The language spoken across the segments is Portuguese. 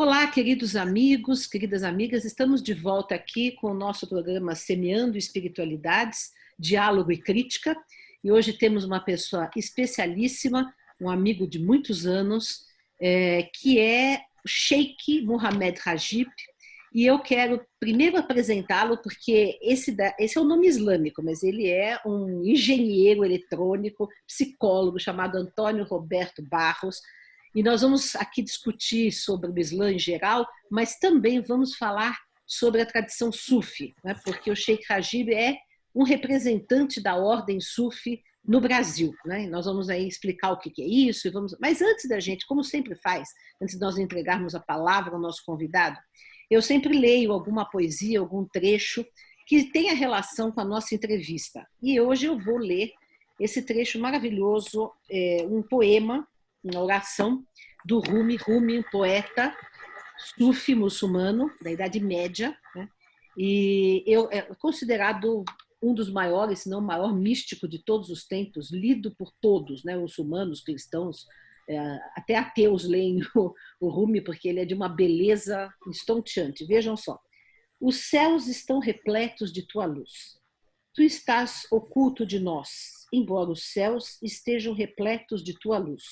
Olá, queridos amigos, queridas amigas, estamos de volta aqui com o nosso programa Semeando Espiritualidades, Diálogo e Crítica, e hoje temos uma pessoa especialíssima, um amigo de muitos anos, que é o Sheikh Mohammed Rajib, e eu quero primeiro apresentá-lo porque esse é o nome islâmico, mas ele é um engenheiro eletrônico, psicólogo chamado Antônio Roberto Barros. E nós vamos aqui discutir sobre o Islã em geral, mas também vamos falar sobre a tradição Sufi, né? Porque o Sheikh Rajib é um representante da ordem Sufi no Brasil, né? Nós vamos aí explicar o que é isso, e vamos. Mas antes da gente, como sempre faz, antes de nós entregarmos a palavra ao nosso convidado, eu sempre leio alguma poesia, algum trecho que tenha relação com a nossa entrevista. E hoje eu vou ler esse trecho maravilhoso, um poema, uma oração do Rumi. Rumi, um poeta sufi muçulmano da Idade Média, né? E é considerado um dos maiores, se não o maior místico de todos os tempos, lido por todos, né? Muçulmanos, cristãos, até ateus leem o Rumi, porque ele é de uma beleza estonteante. Vejam só. Os céus estão repletos de tua luz. Tu estás oculto de nós, embora os céus estejam repletos de tua luz,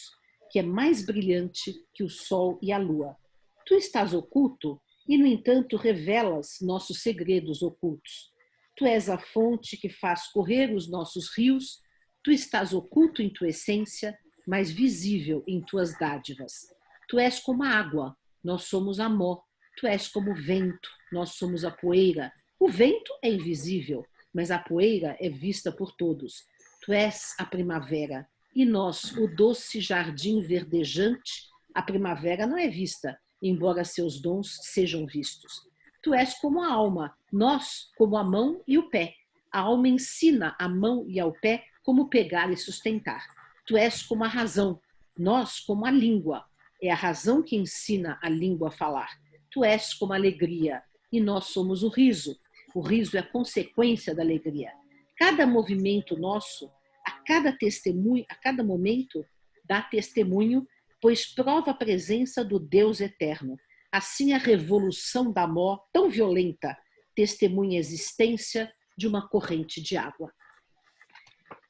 que é mais brilhante que o sol e a lua. Tu estás oculto e, no entanto, revelas nossos segredos ocultos. Tu és a fonte que faz correr os nossos rios. Tu estás oculto em tua essência, mas visível em tuas dádivas. Tu és como a água, nós somos amor. Tu és como o vento, nós somos a poeira. O vento é invisível, mas a poeira é vista por todos. Tu és a primavera, e nós, o doce jardim verdejante. A primavera não é vista, embora seus dons sejam vistos. Tu és como a alma, nós como a mão e o pé. A alma ensina a mão e ao pé como pegar e sustentar. Tu és como a razão, nós como a língua. É a razão que ensina a língua a falar. Tu és como a alegria, e nós somos o riso. O riso é a consequência da alegria. Cada movimento nosso, a cada momento, dá testemunho, pois prova a presença do Deus eterno. Assim, a revolução da mó, tão violenta, testemunha a existência de uma corrente de água.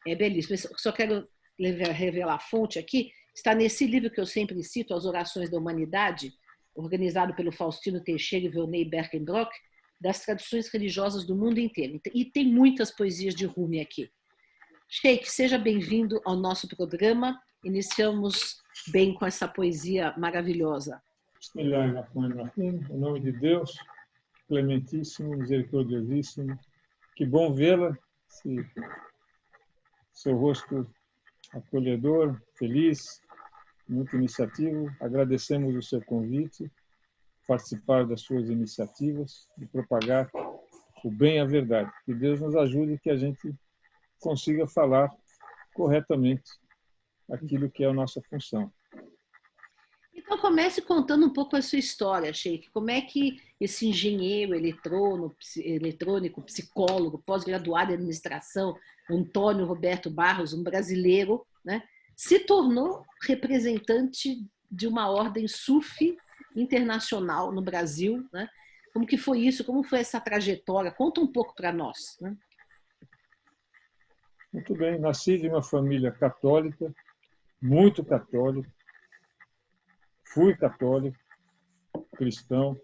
É belíssimo. Eu só quero revelar a fonte aqui. Está nesse livro que eu sempre cito, As Orações da Humanidade, organizado pelo Faustino Teixeira e Volney Berkenbrock, das tradições religiosas do mundo inteiro. E tem muitas poesias de Rumi aqui. Sheikh, seja bem-vindo ao nosso programa. Iniciamos bem com essa poesia maravilhosa. Bismillahirrahmanirrahim, em nome de Deus, clementíssimo, misericordiosíssimo. Que bom vê-la, seu rosto acolhedor, feliz, muito iniciativo. Agradecemos o seu convite, participar das suas iniciativas, de propagar o bem e a verdade. Que Deus nos ajude que a gente consiga falar corretamente aquilo que é a nossa função. Então comece contando um pouco a sua história, Sheikh. Como é que esse engenheiro eletrônico, psicólogo, pós-graduado em administração, Antônio Roberto Barros, um brasileiro, né, se tornou representante de uma ordem sufi internacional no Brasil, né? Como que foi isso? Como foi essa trajetória? Conta um pouco para nós, né? Muito bem, nasci de uma família católica, muito católica, fui católico, cristão,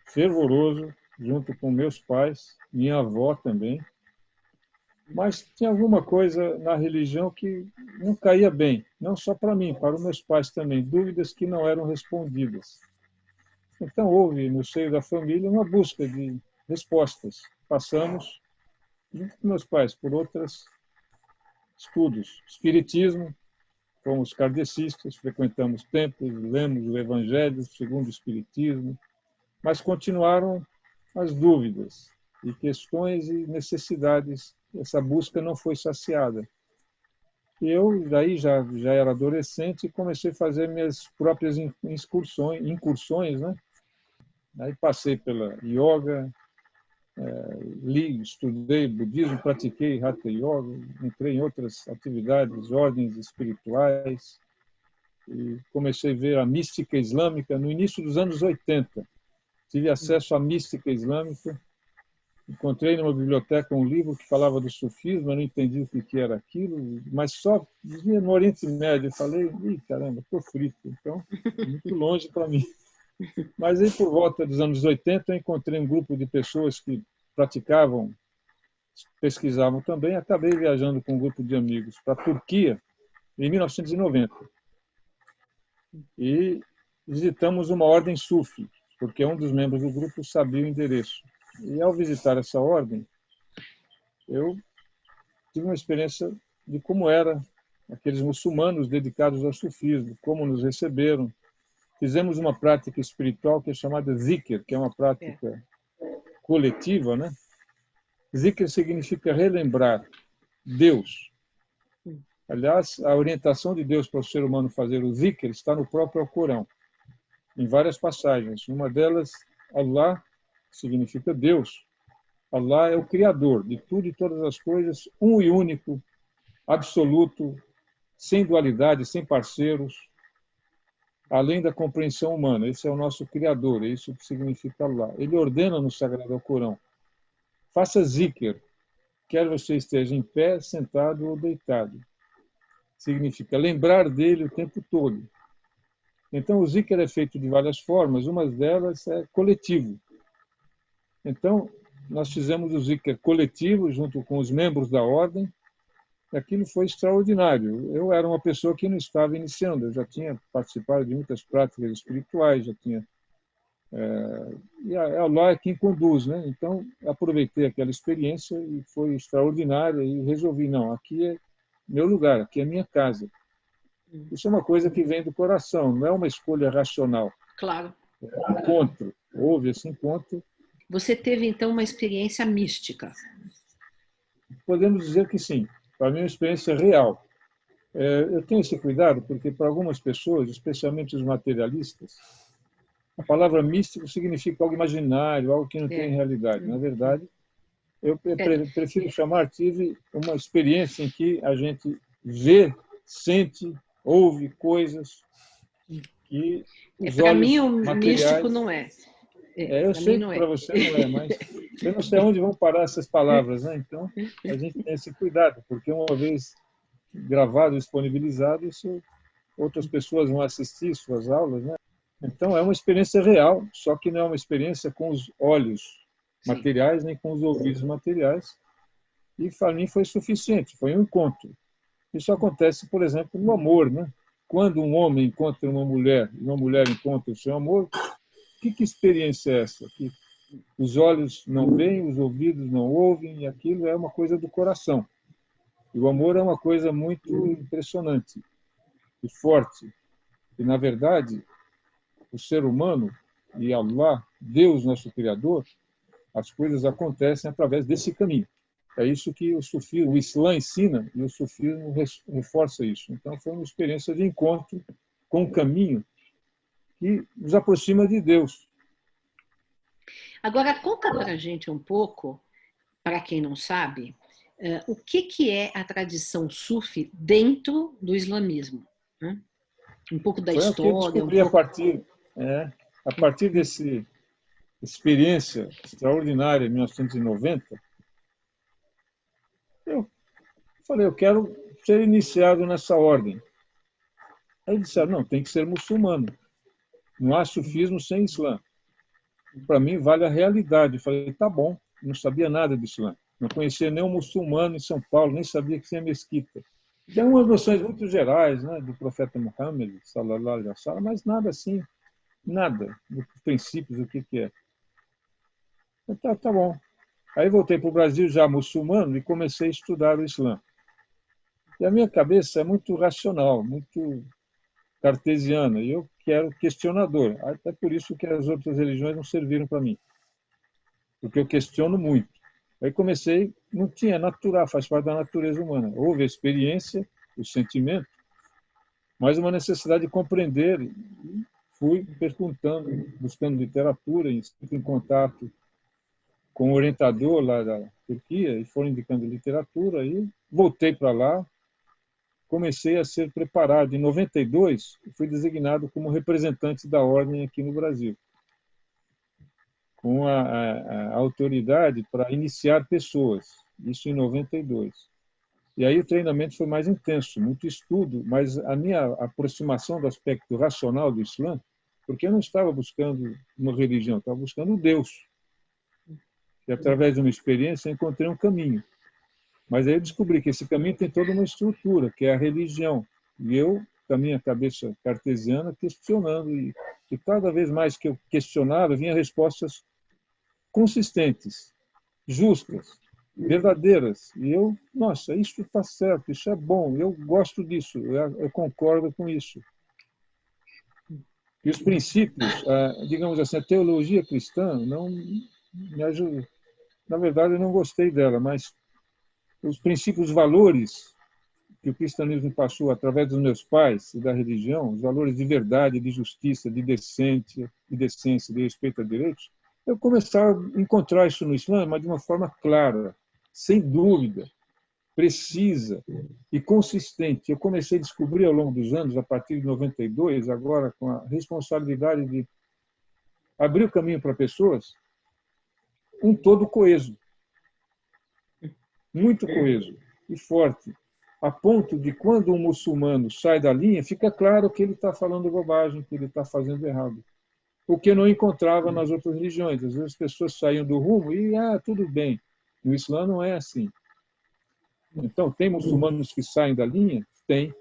fervoroso, junto com meus pais, minha avó também, mas tinha alguma coisa na religião que não caía bem, não só para mim, para os meus pais também, dúvidas que não eram respondidas. Então houve, no seio da família, uma busca de respostas. Passamos, junto com meus pais, por outros estudos, espiritismo, fomos kardecistas, frequentamos templos, lemos o Evangelho segundo o Espiritismo, mas continuaram as dúvidas e questões e necessidades. Essa busca não foi saciada. E eu daí já era adolescente e comecei a fazer minhas próprias incursões, né? Aí passei pela yoga, estudei budismo, pratiquei hatha yoga, entrei em outras atividades, ordens espirituais, e comecei a ver a mística islâmica no início dos anos 80. Tive acesso à mística islâmica, encontrei numa biblioteca um livro que falava do sufismo, eu não entendi o que era aquilo, mas só via no Oriente Médio. Eu falei, ih, caramba, estou frito, então, muito longe para mim. Mas aí, por volta dos anos 80, eu encontrei um grupo de pessoas que praticavam, pesquisavam também, acabei viajando com um grupo de amigos para a Turquia, em 1990. E visitamos uma ordem sufi, porque um dos membros do grupo sabia o endereço. E ao visitar essa ordem, eu tive uma experiência de como era aqueles muçulmanos dedicados ao sufismo, como nos receberam. Fizemos uma prática espiritual que é chamada zikr, que é uma prática coletiva, né? Zikr significa relembrar Deus. Aliás, a orientação de Deus para o ser humano fazer o zikr está no próprio Alcorão, em várias passagens. Uma delas, Allah significa Deus. Allah é o Criador de tudo e todas as coisas, um e único, absoluto, sem dualidade, sem parceiros, além da compreensão humana. Esse é o nosso Criador, é isso que significa Allah. Ele ordena no Sagrado Alcorão: faça zikr, quer você esteja em pé, sentado ou deitado. Significa lembrar dele o tempo todo. Então, o zikr é feito de várias formas, uma delas é coletivo. Então, nós fizemos o zikr coletivo junto com os membros da ordem, e aquilo foi extraordinário. Eu era uma pessoa que não estava iniciando, eu já tinha participado de muitas práticas espirituais, já tinha... e Allah é quem conduz, né? Então, aproveitei aquela experiência e foi extraordinária e resolvi, não, aqui é meu lugar, aqui é minha casa. Isso é uma coisa que vem do coração, não é uma escolha racional. Claro. É um encontro, houve esse encontro. Você teve, então, uma experiência mística? Podemos dizer que sim, para mim é uma experiência real. Eu tenho esse cuidado porque, para algumas pessoas, especialmente os materialistas, a palavra místico significa algo imaginário, algo que não tem realidade. Na verdade, eu prefiro chamar, tive uma experiência em que a gente vê, sente, ouve coisas que os para olhos mim, o materiais... místico não é. eu Para mim sei não que é. para você não é, mas eu não sei onde vão parar essas palavras, né? Então, a gente tem esse cuidado, porque uma vez gravado, disponibilizado, isso, outras pessoas vão assistir suas aulas, né? Então, é uma experiência real, só que não é uma experiência com os olhos materiais, nem com os ouvidos materiais, e para mim foi suficiente, foi um encontro. Isso acontece, por exemplo, no amor, né? Quando um homem encontra uma mulher encontra o seu amor, que experiência é essa? Que os olhos não veem, os ouvidos não ouvem, e aquilo é uma coisa do coração. E o amor é uma coisa muito impressionante e forte. E, na verdade, o ser humano e Allah, Deus, nosso Criador, as coisas acontecem através desse caminho. É isso que o sufismo, o Islã ensina, e o sufismo reforça isso. Então, foi uma experiência de encontro com um caminho que nos aproxima de Deus. Agora, conta para a gente um pouco, para quem não sabe, o que é a tradição sufi dentro do islamismo, né? Um pouco da Foi o que eu história, um descobri pouco... a partir dessa experiência extraordinária em 1990. Eu falei, eu quero ser iniciado nessa ordem. Aí disseram, não, tem que ser muçulmano. Não há sufismo sem Islã. Para mim, vale a realidade. Eu falei, tá bom, não sabia nada de Islã. Não conhecia nenhum muçulmano em São Paulo, nem sabia que tinha mesquita. Tem umas noções muito gerais, né, do profeta Muhammad, sallallahu alaihi wasallam, mas nada assim, nada dos princípios, o que é. Então, tá bom. Aí voltei para o Brasil já muçulmano e comecei a estudar o Islã. E a minha cabeça é muito racional, muito cartesiana, e eu quero questionador. Até por isso que as outras religiões não serviram para mim, porque eu questiono muito. Aí comecei, não tinha natural, faz parte da natureza humana. Houve a experiência, o sentimento, mas uma necessidade de compreender. E fui perguntando, buscando literatura, em contato com o orientador lá da Turquia, e foram indicando literatura, e voltei para lá, comecei a ser preparado. Em 92, fui designado como representante da ordem aqui no Brasil, com a autoridade para iniciar pessoas, isso em 92. E aí o treinamento foi mais intenso, muito estudo, mas a minha aproximação do aspecto racional do Islã, porque eu não estava buscando uma religião, estava buscando um Deus. E através de uma experiência eu encontrei um caminho. Mas aí eu descobri que esse caminho tem toda uma estrutura, que é a religião. E eu, com a minha cabeça cartesiana, questionando. E cada vez mais que eu questionava, vinha respostas consistentes, justas, verdadeiras. E eu, nossa, isso está certo, isso é bom, eu gosto disso, eu concordo com isso. E os princípios, digamos assim, a teologia cristã não me ajuda. Na verdade, eu não gostei dela, mas os princípios, os valores que o cristianismo passou através dos meus pais e da religião, os valores de verdade, de justiça, de decência, de respeito a direitos, eu comecei a encontrar isso no Islã, mas de uma forma clara, sem dúvida, precisa e consistente. Eu comecei a descobrir ao longo dos anos, a partir de 92, agora com a responsabilidade de abrir o caminho para pessoas, um todo coeso, muito coeso e forte, a ponto de quando um muçulmano sai da linha, fica claro que ele está falando bobagem, que ele está fazendo errado. O que eu não encontrava nas outras religiões. Às vezes as pessoas saíam do rumo e, tudo bem. No Islã não é assim. Então, tem muçulmanos que saem da linha? Tem.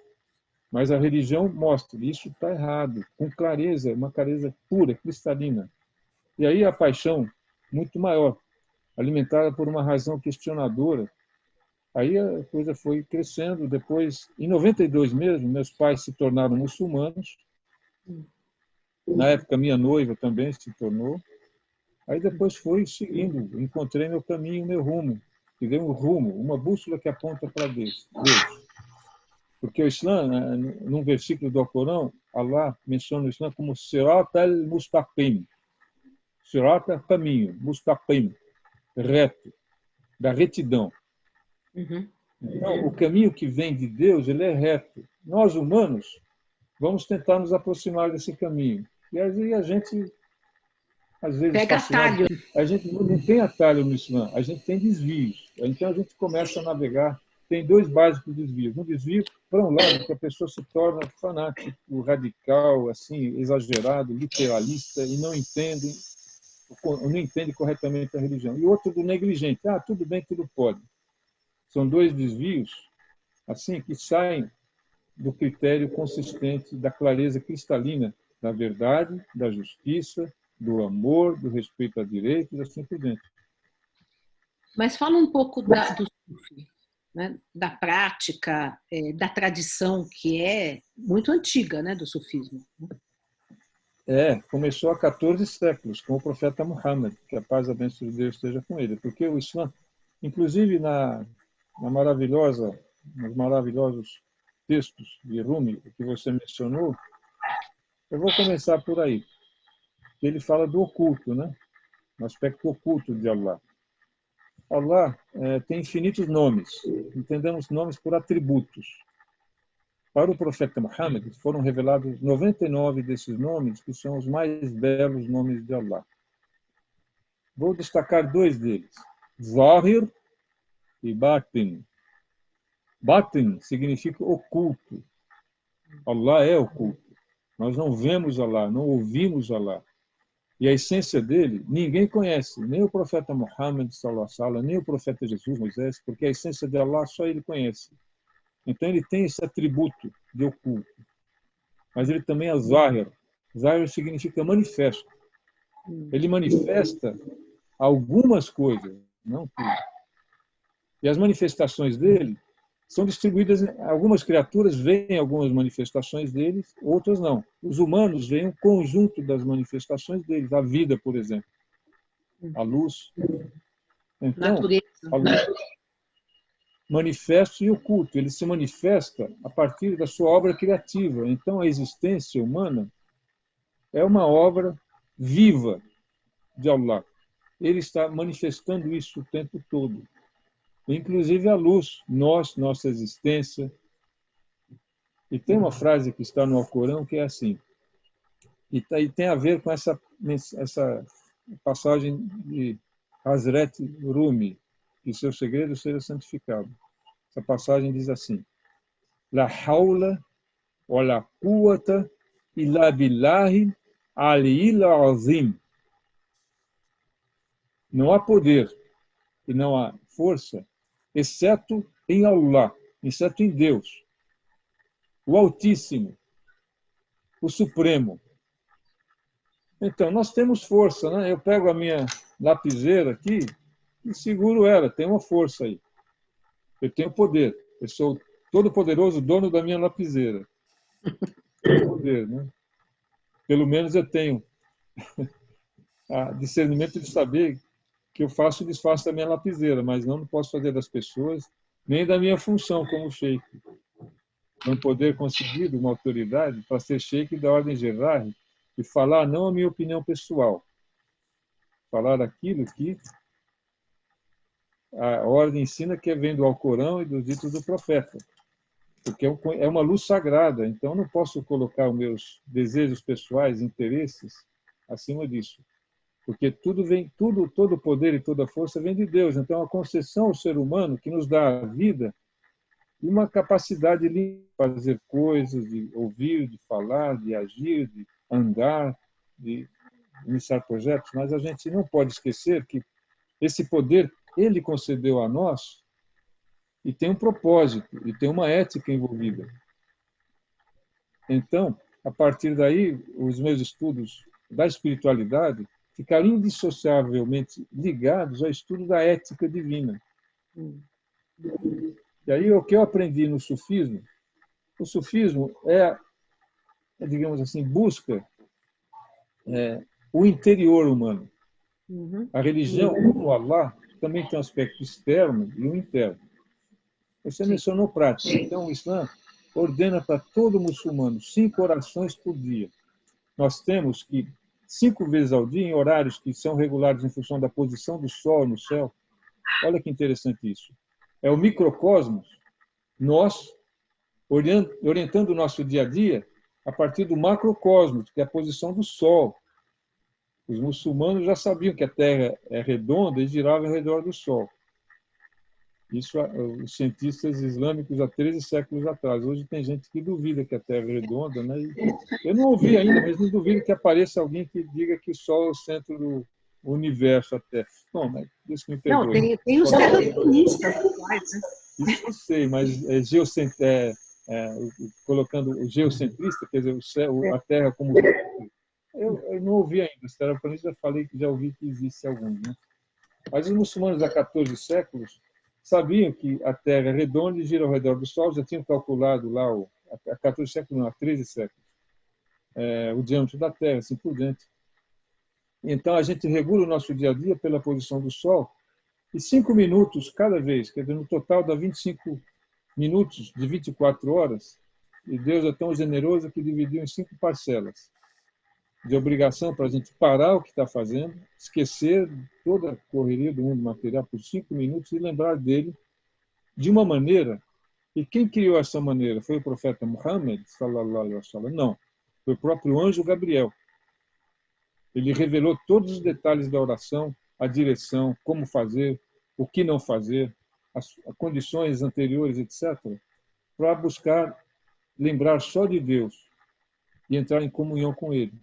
Mas a religião mostra, isso está errado, com clareza, uma clareza pura, cristalina. E aí a paixão, muito maior, alimentada por uma razão questionadora. Aí a coisa foi crescendo. Depois, em 92 mesmo, meus pais se tornaram muçulmanos. Na época, minha noiva também se tornou. Aí depois foi seguindo, encontrei meu caminho, meu rumo. Que deu um rumo, uma bússola que aponta para Deus. Porque o Islã, num versículo do Alcorão, Allah menciona o Islã como Sirat al-Mustaqim. Sirat é caminho, Mustaqim, reto, da retidão. Uhum. Então, o caminho que vem de Deus, ele é reto. Nós, humanos, vamos tentar nos aproximar desse caminho. E aí a gente, às vezes, Pega fascinado, atalho. a gente não tem atalho no Islã, a gente tem desvios. Então a gente começa a navegar. Tem dois básicos desvios. Um desvio para um lado, que a pessoa se torna fanático, radical, assim, exagerado, literalista, e não entende corretamente a religião. E outro do negligente. Tudo bem, tudo pode. São dois desvios assim que saem do critério consistente da clareza cristalina da verdade, da justiça, do amor, do respeito a direitos, assim por diante. Mas fala um pouco do Sufi, né? Da prática, da tradição, que é muito antiga, né, do sufismo. Começou há 14 séculos, com o profeta Muhammad, que a paz e a bênção de Deus esteja com ele. Porque o Islã, inclusive nos maravilhosos textos de Rumi, que você mencionou, eu vou começar por aí. Ele fala do oculto, né? O aspecto oculto de Allah. Allah tem infinitos nomes. Entendemos nomes por atributos. Para o profeta Muhammad, foram revelados 99 desses nomes, que são os mais belos nomes de Allah. Vou destacar dois deles, Zahir e Batin. Batin significa oculto. Allah é oculto. Nós não vemos Allah, não ouvimos Allah. E a essência dele, ninguém conhece, nem o profeta Muhammad, nem o profeta Jesus, Moisés, porque a essência de Allah só ele conhece. Então ele tem esse atributo de oculto. Mas ele também é Zahir. Zahir significa manifesto. Ele manifesta algumas coisas, não tudo. E as manifestações dele são distribuídas, algumas criaturas veem algumas manifestações deles, outras não. Os humanos veem um conjunto das manifestações deles, a vida, por exemplo, a luz. Então, a luz, manifesto e oculto, ele se manifesta a partir da sua obra criativa. Então, a existência humana é uma obra viva de Allah. Ele está manifestando isso o tempo todo. Inclusive a luz, nossa existência, E tem uma frase que está no Alcorão que é assim, e tem a ver com essa passagem de Hazret Rumi, que seu segredo seja santificado. Essa passagem diz assim: La haula wa la quwwata illa billahi aliyil azim. Não há poder e não há força, exceto em Allah, exceto em Deus, o Altíssimo, o Supremo. Então, nós temos força, né? Eu pego a minha lapiseira aqui e seguro ela, tem uma força aí. Eu tenho poder, eu sou todo-poderoso dono da minha lapiseira. Tenho poder, né? Pelo menos eu tenho discernimento de saber que eu faço e desfaço da minha lapiseira, mas não posso fazer das pessoas, nem da minha função como sheik. Um poder conseguido, uma autoridade, para ser sheik da ordem geral e falar não a minha opinião pessoal, falar aquilo que a ordem ensina, que vem do Alcorão e dos ditos do profeta, porque é uma luz sagrada, então eu não posso colocar os meus desejos pessoais, interesses, acima disso. Porque todo o poder e toda a força vem de Deus. Então, a concessão ao ser humano que nos dá a vida e uma capacidade de fazer coisas, de ouvir, de falar, de agir, de andar, de iniciar projetos, mas a gente não pode esquecer que esse poder ele concedeu a nós e tem um propósito, e tem uma ética envolvida. Então, a partir daí, os meus estudos da espiritualidade ficaram indissociavelmente ligados ao estudo da ética divina. E aí, o que eu aprendi no sufismo, o sufismo digamos assim, busca o interior humano. A religião, o Allah, também tem um aspecto externo e um interno. Você mencionou prática. Então, o Islã ordena para todo muçulmano 5 orações por dia. Nós temos que 5 vezes ao dia, em horários que são regulados em função da posição do Sol no céu. Olha que interessante isso. É o microcosmos, nós orientando o nosso dia a dia a partir do macrocosmos, que é a posição do Sol. Os muçulmanos já sabiam que a Terra é redonda e girava ao redor do Sol. Isso os cientistas islâmicos há 13 séculos atrás. Hoje tem gente que duvida que a Terra é redonda, né? Eu não ouvi ainda, mas não duvido que apareça alguém que diga que o Sol é o centro do universo até. Bom, mas Deus que me perdoe. Não, tem os terraplanistas atuais, né? Isso eu sei, mas colocando o geocentrista, quer dizer, a Terra como eu não ouvi ainda. Os terraplanistas já ouvi que existe alguns, né? Mas os muçulmanos há 14 séculos sabiam que a Terra é redonda e gira ao redor do Sol, já tinham calculado lá, há 14 séculos, não, há 13 séculos, o diâmetro da Terra, assim por diante. Então, a gente regula o nosso dia a dia pela posição do Sol, e 5 minutos cada vez, quer dizer, no total dá 25 minutos de 24 horas, e Deus é tão generoso que dividiu em 5 parcelas de obrigação para a gente parar o que está fazendo, esquecer toda a correria do mundo material por 5 minutos e lembrar dele de uma maneira. E quem criou essa maneira? Foi o profeta Muhammad, sallallahu alaihi wasallam? Não. Foi o próprio anjo Gabriel. Ele revelou todos os detalhes da oração, a direção, como fazer, o que não fazer, as condições anteriores, etc., para buscar lembrar só de Deus e entrar em comunhão com Ele.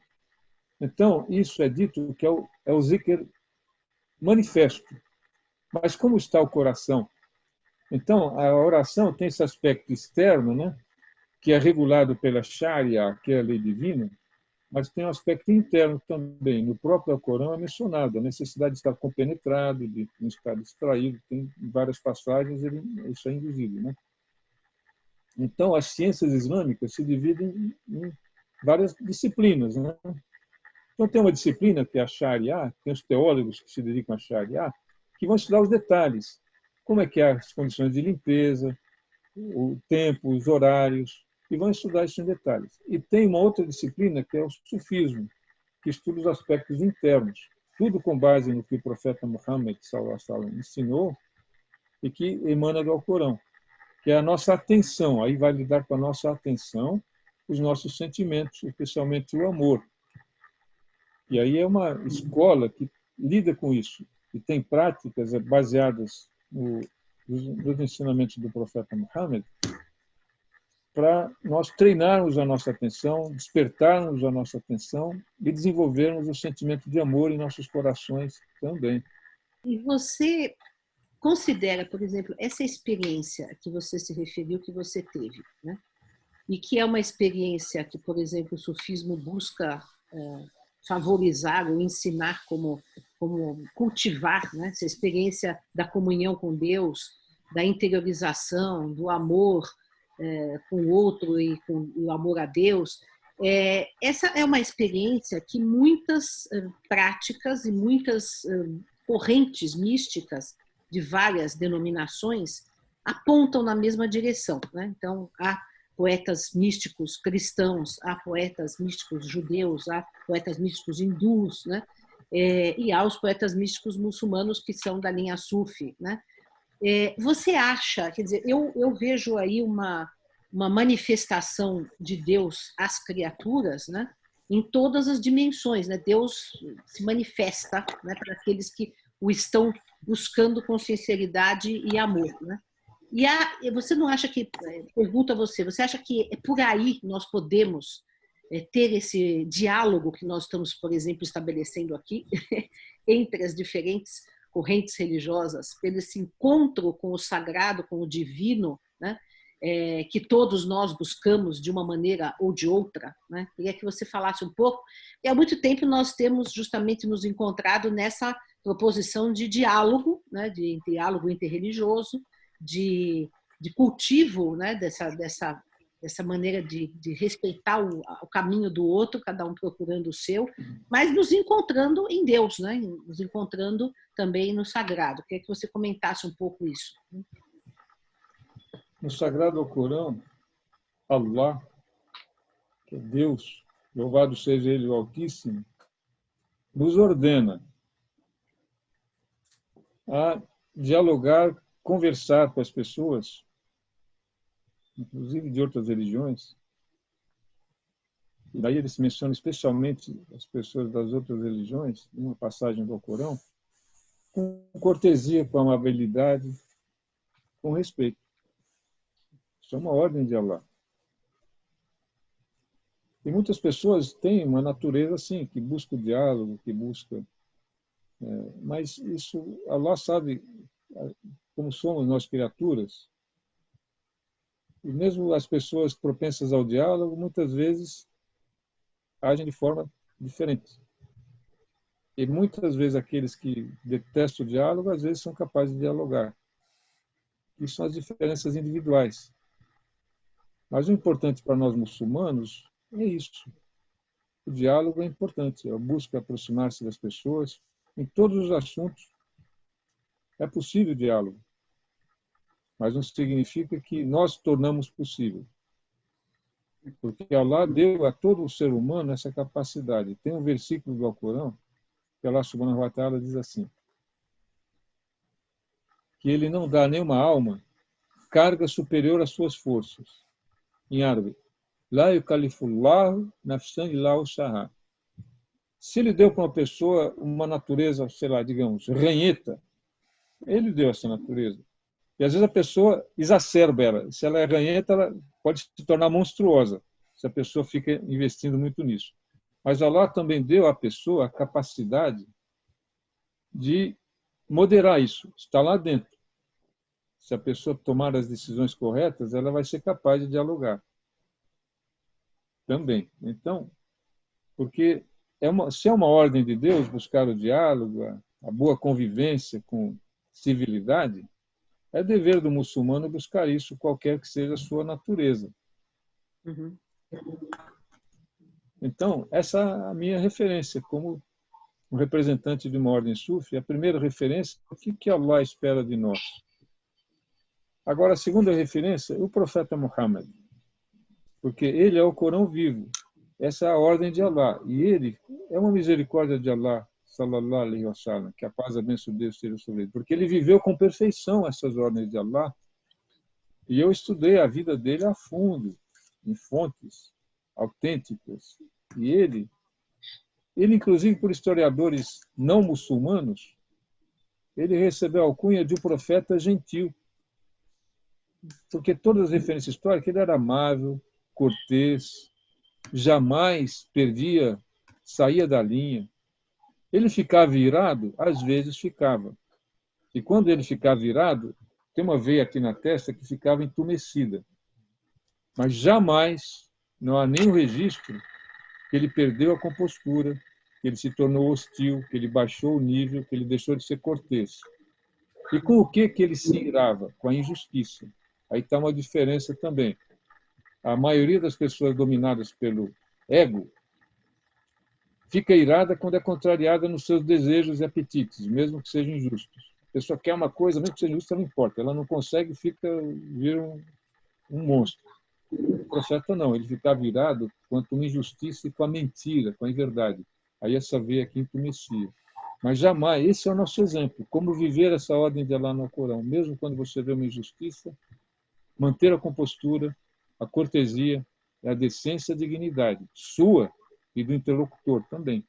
Então, isso é dito que é o zikr manifesto. Mas como está o coração? Então, a oração tem esse aspecto externo, né, que é regulado pela Sharia, que é a lei divina, mas tem um aspecto interno também. No próprio Alcorão é mencionado a necessidade de estar compenetrado, de não estar distraído. Tem várias passagens, isso é induzido, né? Então, as ciências islâmicas se dividem em várias disciplinas, né? Então, tem uma disciplina que é a Sharia, tem os teólogos que se dedicam a Sharia, que vão estudar os detalhes. Como é que é as condições de limpeza, o tempo, os horários, e vão estudar isso em detalhes. E tem uma outra disciplina que é o sufismo, que estuda os aspectos internos, tudo com base no que o profeta Muhammad sallallahu alaihi wasallam ensinou e que emana do Alcorão. que é a nossa atenção. Aí vai lidar com a nossa atenção, os nossos sentimentos, especialmente o amor. E aí é uma escola que lida com isso e tem práticas baseadas nos ensinamentos do profeta Muhammad para nós treinarmos a nossa atenção, despertarmos a nossa atenção e desenvolvermos o sentimento de amor em nossos corações também. E você considera, por exemplo, essa experiência que você se referiu, que você teve, né? E que é uma experiência que, por exemplo, o sufismo busca favorizar ou ensinar como cultivar, né? Essa experiência da comunhão com Deus, da interiorização, do amor com o outro e com o amor a Deus. Essa é uma experiência que muitas práticas e muitas correntes místicas de várias denominações apontam na mesma direção, né? Então, há poetas místicos cristãos, há poetas místicos judeus, há poetas místicos hindus, né? E há os poetas místicos muçulmanos que são da linha Sufi, né? Você acha, quer dizer, eu vejo aí uma manifestação de Deus às criaturas, né? Em todas as dimensões, né? Deus se manifesta, né, para aqueles que o estão buscando com sinceridade e amor, né? E você não acha que, pergunto a você, você acha que é por aí nós podemos ter esse diálogo que nós estamos, por exemplo, estabelecendo aqui entre as diferentes correntes religiosas, pelo esse encontro com o sagrado, com o divino, né? Que todos nós buscamos de uma maneira ou de outra, né? Queria que você falasse um pouco. E há muito tempo nós temos justamente nos encontrado nessa proposição de diálogo, né? De diálogo interreligioso, de cultivo, né? dessa maneira de respeitar o caminho do outro, cada um procurando o seu, mas nos encontrando em Deus, né? Nos encontrando também no sagrado. Queria que você comentasse um pouco isso. No Sagrado Alcorão, Allah, que é Deus, louvado seja Ele o Altíssimo, nos ordena a dialogar, conversar com as pessoas, inclusive de outras religiões. E daí ele se menciona especialmente as pessoas das outras religiões, em uma passagem do Alcorão, com cortesia, com amabilidade, com respeito. Isso é uma ordem de Allah. E muitas pessoas têm uma natureza assim, que busca o diálogo, que busca... mas isso, Allah sabe como somos nós criaturas. E mesmo as pessoas propensas ao diálogo, muitas vezes agem de forma diferente. E muitas vezes aqueles que detestam o diálogo, às vezes são capazes de dialogar. Isso são as diferenças individuais. Mas o importante para nós muçulmanos é isso. O diálogo é importante, é a busca aproximar-se das pessoas. Em todos os assuntos é possível diálogo, mas não significa que nós tornamos possível. Porque Allah deu a todo o ser humano essa capacidade. Tem um versículo do Alcorão que Allah subhanahu wa ta'ala diz assim, que ele não dá a nenhuma alma carga superior às suas forças. Em árabe, La yukallifullahu nafsan illa wus'aha. Se ele deu para uma pessoa uma natureza, sei lá, digamos, ranheta, ele deu essa natureza. E às vezes a pessoa exacerba ela. Se ela é ranheta, ela pode se tornar monstruosa, se a pessoa fica investindo muito nisso. Mas Allah também deu à pessoa a capacidade de moderar isso. Está lá dentro. Se a pessoa tomar as decisões corretas, ela vai ser capaz de dialogar. Também. Então, porque se é uma ordem de Deus buscar o diálogo, a boa convivência com civilidade, é dever do muçulmano buscar isso, qualquer que seja a sua natureza. Uhum. Então, essa é a minha referência como um representante de uma ordem sufi. A primeira referência é o que Allah espera de nós. Agora, a segunda referência é o profeta Muhammad, porque ele é o Corão vivo. Essa é a ordem de Allah. E ele é uma misericórdia de Allah, sallallahu alaihi wasallam, que a paz e a bênção de Deus seja sobre ele. Porque ele viveu com perfeição essas ordens de Allah. E eu estudei a vida dele a fundo, em fontes autênticas. E ele inclusive por historiadores não muçulmanos, ele recebeu a alcunha de um profeta gentil, porque todas as referências históricas ele era amável, cortês, jamais saía da linha. Ele ficava irado? Às vezes ficava. E quando ele ficava irado, tem uma veia aqui na testa que ficava entumecida. Mas jamais, não há nenhum registro que ele perdeu a compostura, que ele se tornou hostil, que ele baixou o nível, que ele deixou de ser cortês. E com o que ele se irava? Com a injustiça. Aí está uma diferença também. A maioria das pessoas dominadas pelo ego fica irada quando é contrariada nos seus desejos e apetites, mesmo que sejam injustos. A pessoa quer uma coisa, mesmo que seja injusta, não importa. Ela não consegue, vira um monstro. O profeta não, ele ficava irado quanto uma injustiça e com a mentira, com a inverdade. Aí essa veia aqui entumecia. Mas jamais, esse é o nosso exemplo, como viver essa ordem de Allah no Corão. Mesmo quando você vê uma injustiça, manter a compostura, a cortesia, a decência e a dignidade, sua e do interlocutor também.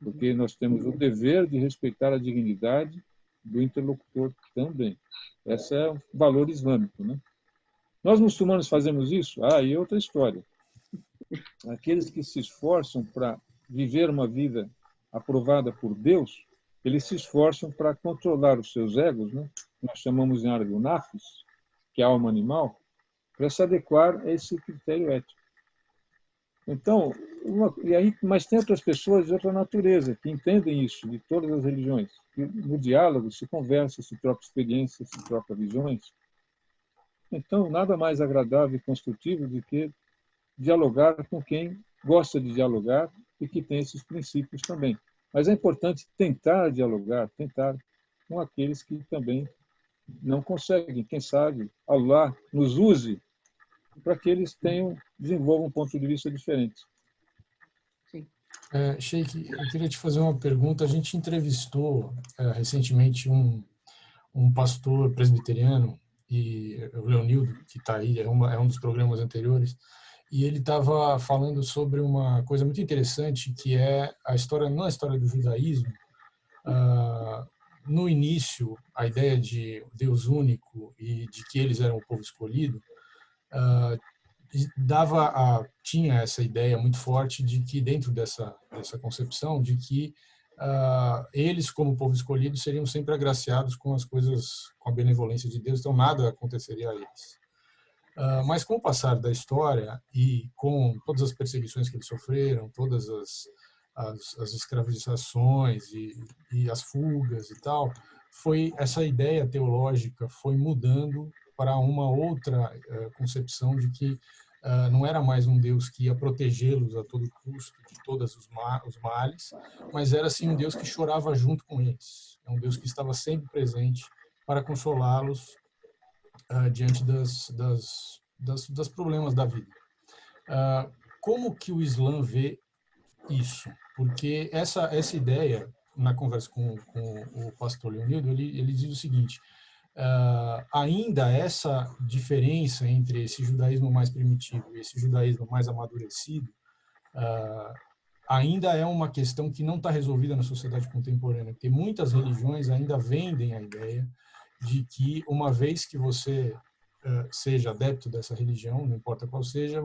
Porque nós temos o dever de respeitar a dignidade do interlocutor também. Esse é o valor islâmico, né? Nós muçulmanos fazemos isso? E outra história. Aqueles que se esforçam para viver uma vida aprovada por Deus, eles se esforçam para controlar os seus egos, né? Nós chamamos em árabe o nafs, que é a alma animal, para se adequar a esse critério ético. Então, mas tem outras pessoas de outra natureza que entendem isso, de todas as religiões. E no diálogo se conversa, se troca experiências, se troca visões. Então, nada mais agradável e construtivo do que dialogar com quem gosta de dialogar e que tem esses princípios também. Mas é importante tentar dialogar, tentar com aqueles que também não conseguem. Quem sabe Allah nos use para que eles desenvolvam um ponto de vista diferente. Sim. Sheikh, eu queria te fazer uma pergunta. A gente entrevistou recentemente um pastor presbiteriano, e o Leonildo, que está aí, é um dos programas anteriores, e ele estava falando sobre uma coisa muito interessante, que é a história, não a história do judaísmo. No início, a ideia de Deus único e de que eles eram o povo escolhido, tinha essa ideia muito forte de que, dentro dessa concepção, de que eles, como povo escolhido, seriam sempre agraciados com as coisas, com a benevolência de Deus, então nada aconteceria a eles. Mas com o passar da história e com todas as perseguições que eles sofreram, todas as escravizações e as fugas e tal, essa ideia teológica foi mudando para uma outra concepção de que não era mais um Deus que ia protegê-los a todo custo de todos os males, mas era sim um Deus que chorava junto com eles. É um Deus que estava sempre presente para consolá-los diante das problemas da vida. Como que o Islã vê isso? Porque essa ideia, na conversa com o pastor Leonildo, ele diz o seguinte: ainda essa diferença entre esse judaísmo mais primitivo e esse judaísmo mais amadurecido ainda é uma questão que não está resolvida na sociedade contemporânea, porque muitas religiões ainda vendem a ideia de que, uma vez que você seja adepto dessa religião, não importa qual seja,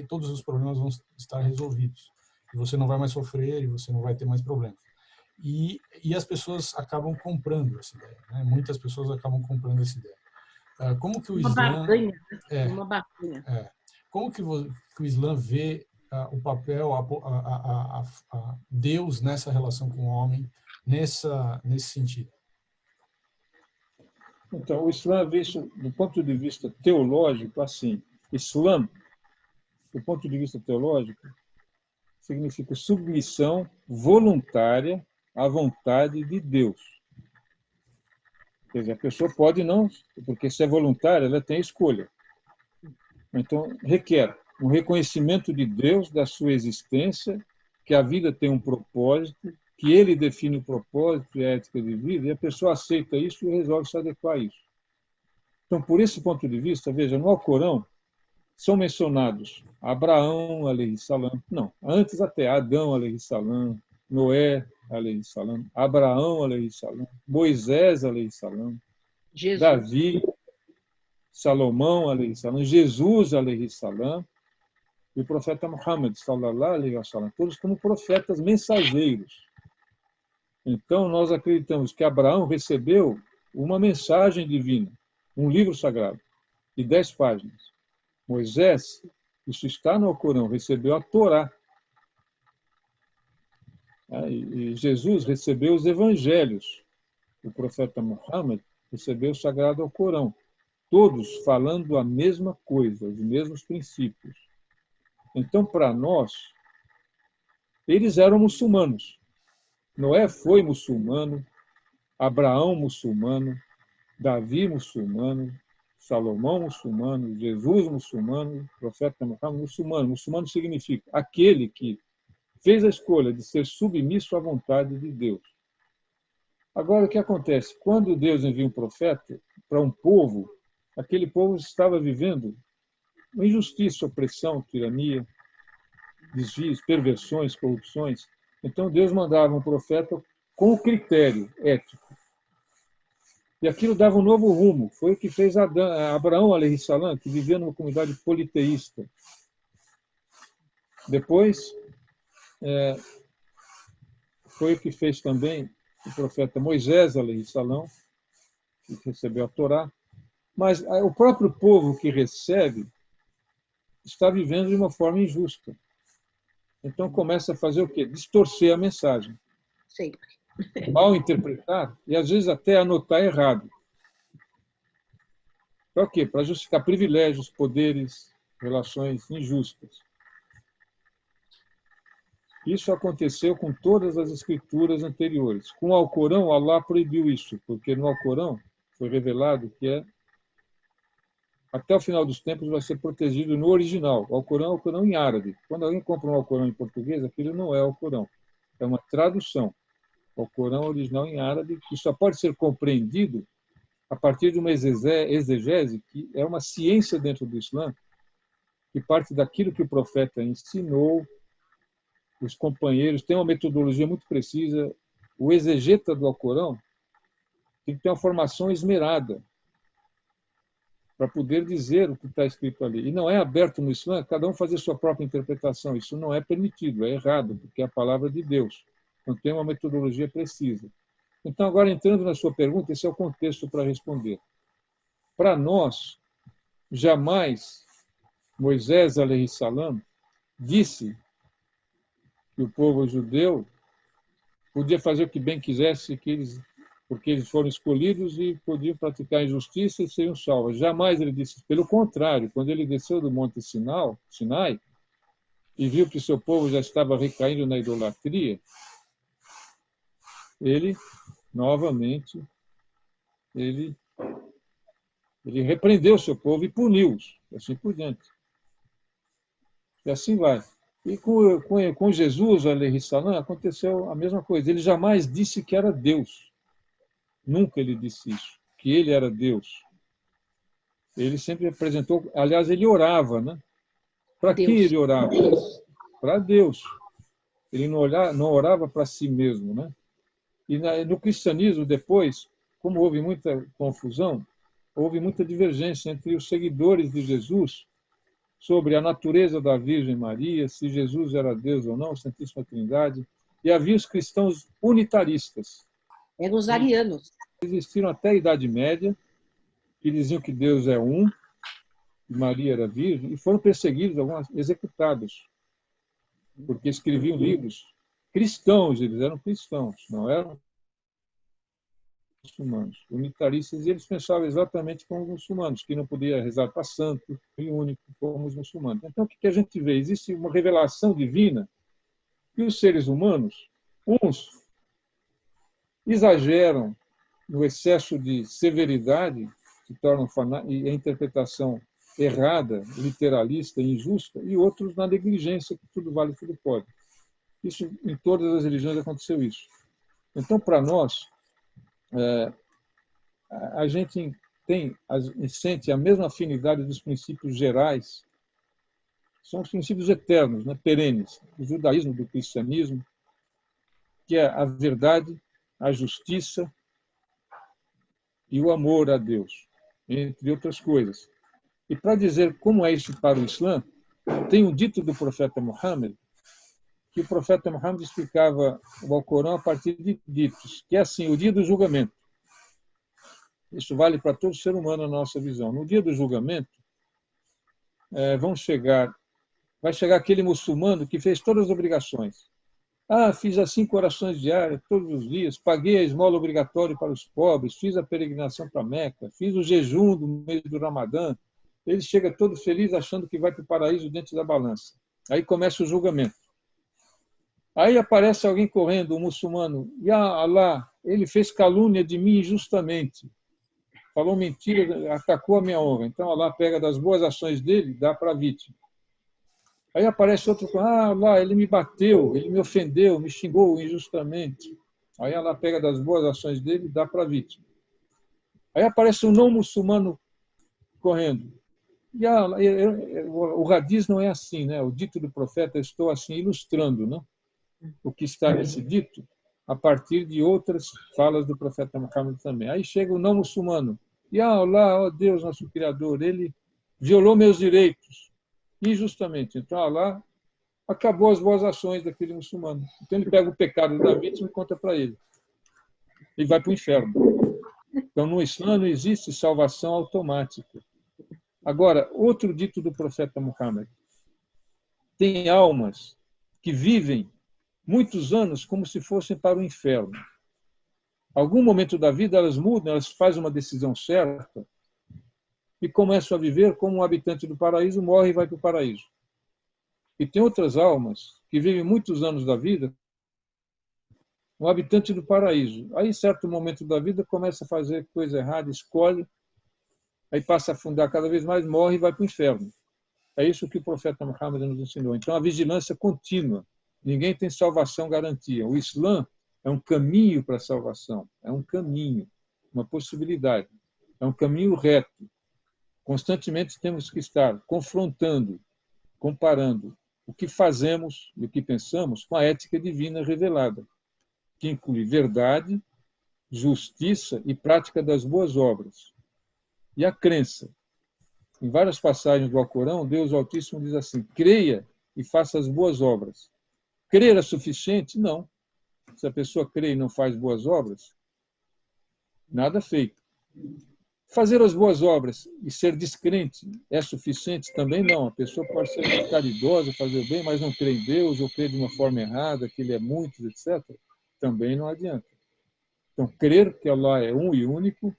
todos os problemas vão estar resolvidos. E você não vai mais sofrer, e você não vai ter mais problemas. E as pessoas acabam comprando essa ideia, né? Muitas pessoas acabam comprando essa ideia. Como que o Islã... Uma barganha. Como que o Islã vê o papel, a Deus nessa relação com o homem, nesse sentido? Então, o Islã vê isso, do ponto de vista teológico, assim. Islã, do ponto de vista teológico, significa submissão voluntária à vontade de Deus. Quer dizer, a pessoa pode não, porque se é voluntária, ela tem escolha. Então, requer um reconhecimento de Deus, da sua existência, que a vida tem um propósito, que ele define o propósito e a ética de vida, e a pessoa aceita isso e resolve se adequar a isso. Então, por esse ponto de vista, veja, no Alcorão são mencionados Abraão, alayhi salam, não, antes até Adão, alayhi salam, Noé, alayhi salam, Abraão, alayhi salam, Moisés, alayhi salam, Jesus. Davi, Salomão, alayhi salam, Jesus, alayhi salam, e o profeta Muhammad, sallallahu alaihi wasallam, todos como profetas mensageiros. Então, nós acreditamos que Abraão recebeu uma mensagem divina, um livro sagrado, de 10 páginas. Moisés, isso está no Alcorão, recebeu a Torá. E Jesus recebeu os evangelhos. O profeta Muhammad recebeu o sagrado Alcorão. Todos falando a mesma coisa, os mesmos princípios. Então, para nós, eles eram muçulmanos. Noé foi muçulmano, Abraão muçulmano, Davi muçulmano, Salomão muçulmano, Jesus muçulmano, profeta Muhammad muçulmano. Muçulmano significa aquele que fez a escolha de ser submisso à vontade de Deus. Agora, o que acontece? Quando Deus envia um profeta para um povo, aquele povo estava vivendo injustiça, opressão, tirania, desvios, perversões, corrupções. Então, Deus mandava um profeta com o critério ético. E aquilo dava um novo rumo. Foi o que fez Abraão, alayhi salam, que vivia numa comunidade politeísta. Depois, foi o que fez também o profeta Moisés, alayhi salam, que recebeu a Torá. Mas o próprio povo que recebe está vivendo de uma forma injusta. Então começa a fazer o quê? Distorcer a mensagem. Sempre. Mal interpretar e às vezes até anotar errado. Para quê? Para justificar privilégios, poderes, relações injustas. Isso aconteceu com todas as escrituras anteriores. Com o Alcorão, Allah proibiu isso, porque no Alcorão foi revelado que até o final dos tempos vai ser protegido no original. O Alcorão é o Alcorão em árabe. Quando alguém compra um Alcorão em português, aquilo não é o Alcorão. É uma tradução. O Alcorão original em árabe, que só pode ser compreendido a partir de uma exegese, que é uma ciência dentro do Islã, que parte daquilo que o profeta ensinou, os companheiros, tem uma metodologia muito precisa. O exegeta do Alcorão tem que ter uma formação esmerada para poder dizer o que está escrito ali. E não é aberto no Islã cada um fazer sua própria interpretação. Isso não é permitido, é errado, porque é a palavra de Deus. Não tem uma metodologia precisa. Então, agora, entrando na sua pergunta, esse é o contexto para responder. Para nós, jamais Moisés, alayhi salam, disse que o povo judeu podia fazer o que bem quisesse, porque eles foram escolhidos e podiam praticar injustiça e seriam salvos. Jamais ele disse. Pelo contrário, quando ele desceu do Monte Sinai e viu que seu povo já estava recaindo na idolatria, ele, novamente, ele repreendeu seu povo e puniu-os, assim por diante. E assim vai. E com Jesus, alayhi salam, aconteceu a mesma coisa. Ele jamais disse que era Deus. Nunca ele disse isso, que ele era Deus. Ele sempre apresentou, aliás, ele orava, né? Para quem ele orava? Para Deus. Ele não orava para si mesmo, né? E no cristianismo, depois, como houve muita confusão, houve muita divergência entre os seguidores de Jesus sobre a natureza da Virgem Maria, se Jesus era Deus ou não, a Santíssima Trindade. E havia os cristãos unitaristas. Eram os arianos. Existiram até a Idade Média, que diziam que Deus é um, e Maria era virgem, e foram perseguidos, alguns executados, porque escreviam livros cristãos, eles eram cristãos, não eram muçulmanos. Unitaristas, e eles pensavam exatamente como os muçulmanos, que não podia rezar para santo e único como os muçulmanos. Então, o que a gente vê? Existe uma revelação divina e os seres humanos, uns exageram no excesso de severidade, que tornam a interpretação errada, literalista e injusta, e outros na negligência, que tudo vale, tudo pode. Isso, em todas as religiões aconteceu isso. Então, para nós, a gente sente a mesma afinidade dos princípios gerais. São os princípios eternos, né, perenes, do judaísmo, do cristianismo, que é a verdade, a justiça e o amor a Deus, entre outras coisas. E para dizer como é isso para o Islã, tem um dito do profeta Muhammad, que o profeta Muhammad explicava o Alcorão a partir de ditos, que é assim, o dia do julgamento. Isso vale para todo ser humano na nossa visão. No dia do julgamento, vai chegar aquele muçulmano que fez todas as obrigações. Fiz as 5 orações diárias, todos os dias, paguei a esmola obrigatória para os pobres, fiz a peregrinação para Meca, fiz o jejum do mês do Ramadã. Ele chega todo feliz, achando que vai para o paraíso dentro da balança. Aí começa o julgamento. Aí aparece alguém correndo, um muçulmano. Ya Allah, ele fez calúnia de mim injustamente. Falou mentira, atacou a minha honra. Então Allah pega das boas ações dele e dá para a vítima. Aí aparece outro, Allah, ele me bateu, ele me ofendeu, me xingou injustamente. Aí Allah pega das boas ações dele e dá para a vítima. Aí aparece um não muçulmano correndo. E o hadith não é assim, né? O dito do profeta, eu estou assim ilustrando, né? O que está nesse dito a partir de outras falas do profeta Muhammad também. Aí chega o não muçulmano. Ya Allah, ó Deus, nosso Criador, ele violou meus direitos injustamente. Então Allah acabou as boas ações daquele muçulmano. Então ele pega o pecado da vítima e conta para ele. Ele vai para o inferno. Então no Islã não existe salvação automática. Agora, outro dito do profeta Muhammad. Tem almas que vivem muitos anos como se fossem para o inferno. Algum momento da vida elas mudam, elas fazem uma decisão certa e começam a viver como um habitante do paraíso, morre e vai para o paraíso. E tem outras almas que vivem muitos anos da vida, um habitante do paraíso. Aí, em certo momento da vida, começa a fazer coisa errada, escolhe, aí passa a afundar cada vez mais, morre e vai para o inferno. É isso que o profeta Muhammad nos ensinou. Então, a vigilância contínua. Ninguém tem salvação garantia. O Islã é um caminho para a salvação. É um caminho, uma possibilidade. É um caminho reto. Constantemente temos que estar confrontando, comparando o que fazemos e o que pensamos com a ética divina revelada, que inclui verdade, justiça e prática das boas obras. E a crença. Em várias passagens do Alcorão, Deus Altíssimo diz assim: creia e faça as boas obras. Crer é suficiente? Não. Se a pessoa crê e não faz boas obras, nada feito. Fazer as boas obras e ser descrente é suficiente? Também não. A pessoa pode ser caridosa, fazer o bem, mas não crê em Deus, ou crê de uma forma errada, que Ele é muito, etc. Também não adianta. Então, crer que Allah é um e único,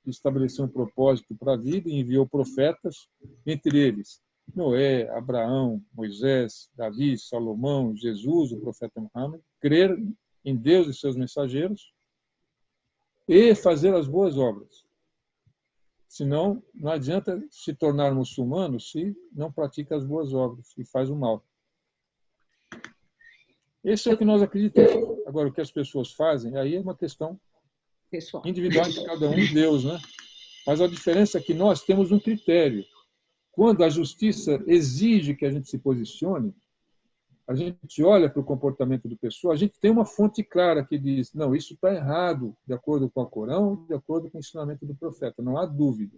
estabeleceu um propósito para a vida e enviou profetas, entre eles Noé, Abraão, Moisés, Davi, Salomão, Jesus, o profeta Muhammad, crer em Deus e seus mensageiros e fazer as boas obras. Senão, não adianta se tornar muçulmano se não pratica as boas obras e faz o mal. Esse é o que nós acreditamos. Agora, o que as pessoas fazem, aí é uma questão individual de cada um e Deus, né? Mas a diferença é que nós temos um critério. Quando a justiça exige que a gente se posicione, a gente olha para o comportamento do pessoa, a gente tem uma fonte clara que diz, não, isso está errado, de acordo com o Corão, de acordo com o ensinamento do profeta, não há dúvida.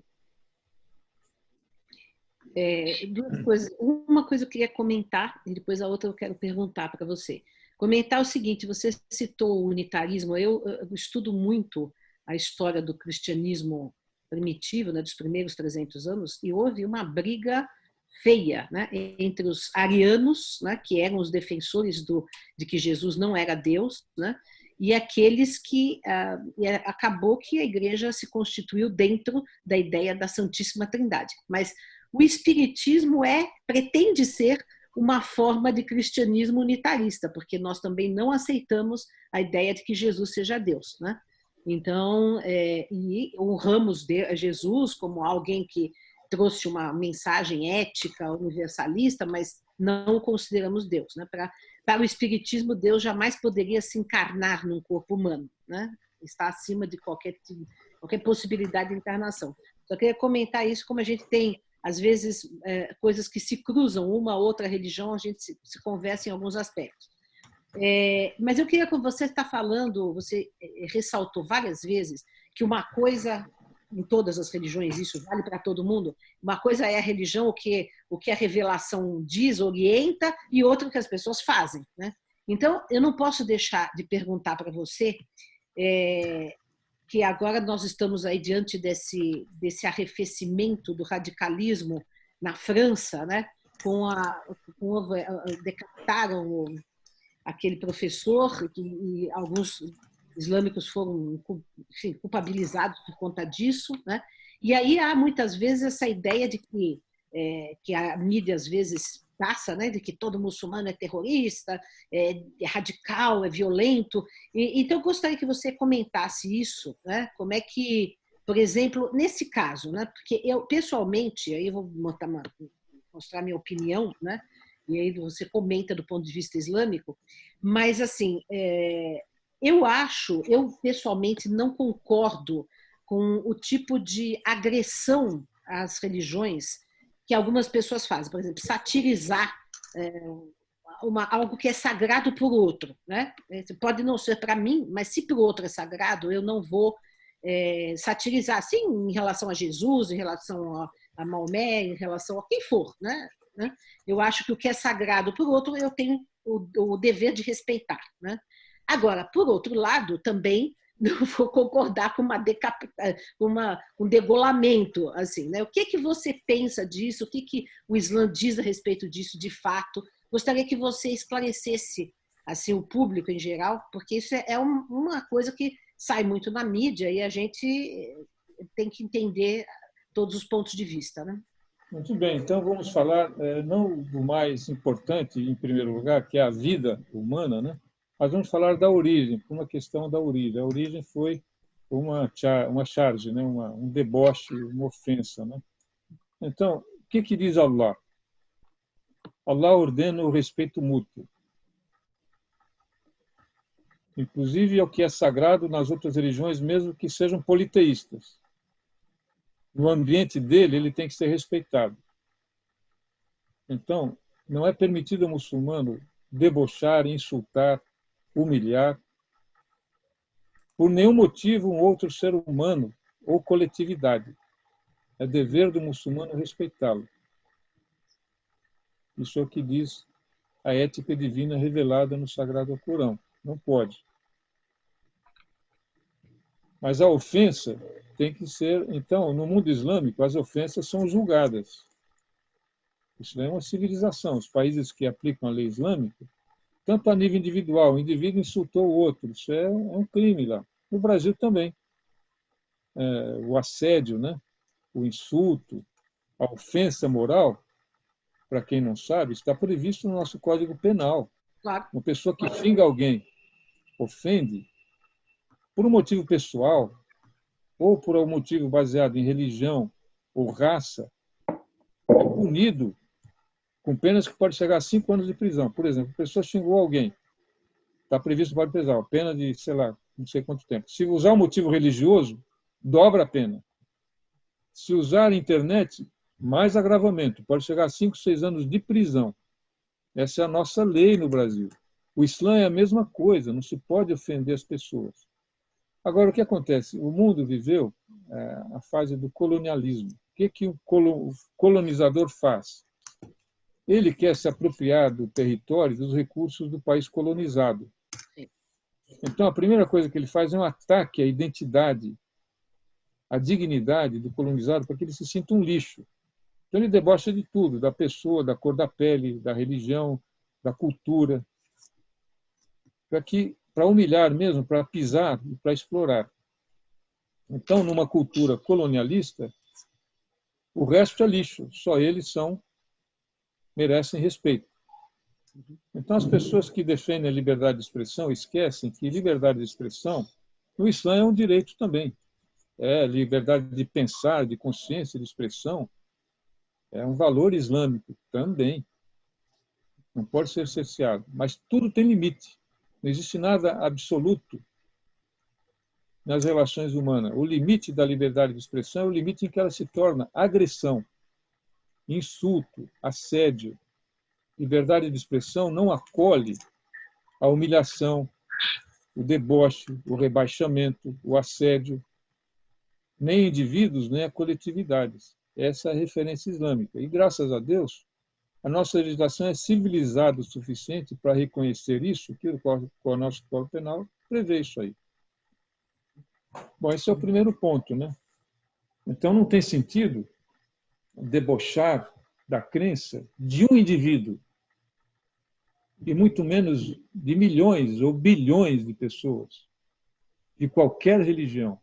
Duas coisas. Uma coisa eu queria comentar, e depois a outra eu quero perguntar para você. Comentar o seguinte, você citou o unitarismo, eu estudo muito a história do cristianismo primitivo, né, dos primeiros 300 anos, e houve uma briga feia, né, entre os arianos, né, que eram os defensores de que Jesus não era Deus, né, e aqueles que acabou que a igreja se constituiu dentro da ideia da Santíssima Trindade. Mas o espiritismo pretende ser uma forma de cristianismo unitarista, porque nós também não aceitamos a ideia de que Jesus seja Deus, né? Então, e honramos Jesus como alguém que trouxe uma mensagem ética, universalista, mas não o consideramos Deus, né? Para o espiritismo, Deus jamais poderia se encarnar num corpo humano, né? Está acima de qualquer qualquer possibilidade de encarnação. Só queria comentar isso, como a gente tem, às vezes, coisas que se cruzam, uma ou outra religião, a gente se conversa em alguns aspectos. Mas eu queria, com você estar falando, você ressaltou várias vezes que uma coisa, em todas as religiões, isso vale para todo mundo, uma coisa é a religião, o que a revelação diz, orienta, e outra que as pessoas fazem, né? Então, eu não posso deixar de perguntar para você, que agora nós estamos aí diante desse arrefecimento do radicalismo na França, né? Decapitaram aquele professor, e alguns islâmicos foram, enfim, culpabilizados por conta disso, né? E aí há muitas vezes essa ideia de que a mídia às vezes passa, né, de que todo muçulmano é terrorista, é radical, é violento. Então eu gostaria que você comentasse isso, né? Como é que, por exemplo, nesse caso, né? Porque eu pessoalmente, aí eu vou mostrar minha opinião, né? E aí você comenta do ponto de vista islâmico, mas assim, eu pessoalmente não concordo com o tipo de agressão às religiões que algumas pessoas fazem, por exemplo, satirizar algo que é sagrado por outro, né? Pode não ser para mim, mas se para o outro é sagrado, eu não vou satirizar, assim, em relação a Jesus, em relação a Maomé, em relação a quem for, né? Eu acho que o que é sagrado por outro, eu tenho o dever de respeitar, né? Agora, por outro lado, também não vou concordar com um degolamento, assim, né? O que você pensa disso? O que o Islã diz a respeito disso, de fato? Gostaria que você esclarecesse assim o público em geral, porque isso é uma coisa que sai muito na mídia e a gente tem que entender todos os pontos de vista, né? Muito bem, então vamos falar não do mais importante, em primeiro lugar, que é a vida humana, né? Mas vamos falar da origem, por uma questão da origem. A origem foi uma charge, né? Um deboche, uma ofensa, né? Então, o que diz Allah? Allah ordena o respeito mútuo, inclusive ao que é sagrado nas outras religiões, mesmo que sejam politeístas. No ambiente dele, ele tem que ser respeitado. Então, não é permitido ao muçulmano debochar, insultar, humilhar, por nenhum motivo, um outro ser humano ou coletividade. É dever do muçulmano respeitá-lo. Isso é o que diz a ética divina revelada no Sagrado Corão. Não pode. Mas a ofensa tem que ser... Então, no mundo islâmico, as ofensas são julgadas. Isso é uma civilização. Os países que aplicam a lei islâmica, tanto a nível individual, o indivíduo insultou o outro, isso é um crime lá. No Brasil também. O assédio, né? O insulto, a ofensa moral, para quem não sabe, está previsto no nosso Código Penal. Claro. Uma pessoa que xinga alguém, ofende, por um motivo pessoal, ou por um motivo baseado em religião ou raça, é punido com penas que pode chegar a 5 anos de prisão. Por exemplo, a pessoa xingou alguém, está previsto no Código Penal, pena de, sei lá, não sei quanto tempo. Se usar um motivo religioso, dobra a pena. Se usar a internet, mais agravamento, pode chegar a 5, 6 anos de prisão. Essa é a nossa lei no Brasil. O Islã é a mesma coisa, não se pode ofender as pessoas. Agora, o que acontece? O mundo viveu a fase do colonialismo. O que o colonizador faz? Ele quer se apropriar do território, dos recursos do país colonizado. Então, a primeira coisa que ele faz é um ataque à identidade, à dignidade do colonizado, para que ele se sinta um lixo. Então, ele debocha de tudo, da pessoa, da cor da pele, da religião, da cultura, para humilhar mesmo, para pisar e para explorar. Então, numa cultura colonialista, o resto é lixo, só eles merecem respeito. Então, as pessoas que defendem a liberdade de expressão esquecem que liberdade de expressão no Islã é um direito também. Liberdade de pensar, de consciência, de expressão, é um valor islâmico também. Não pode ser cerceado. Mas tudo tem limite. Não existe nada absoluto. nas relações humanas. O limite da liberdade de expressão é o limite em que ela se torna agressão, insulto, assédio. Liberdade de expressão não acolhe a humilhação, o deboche, o rebaixamento, o assédio, nem indivíduos, nem a coletividades. Essa é a referência islâmica. E, graças a Deus, a nossa legislação é civilizada o suficiente para reconhecer isso, que o nosso Código Penal prevê isso aí. Bom, esse é o primeiro ponto, né? Então, não tem sentido debochar da crença de um indivíduo, e muito menos de milhões ou bilhões de pessoas, de qualquer religião.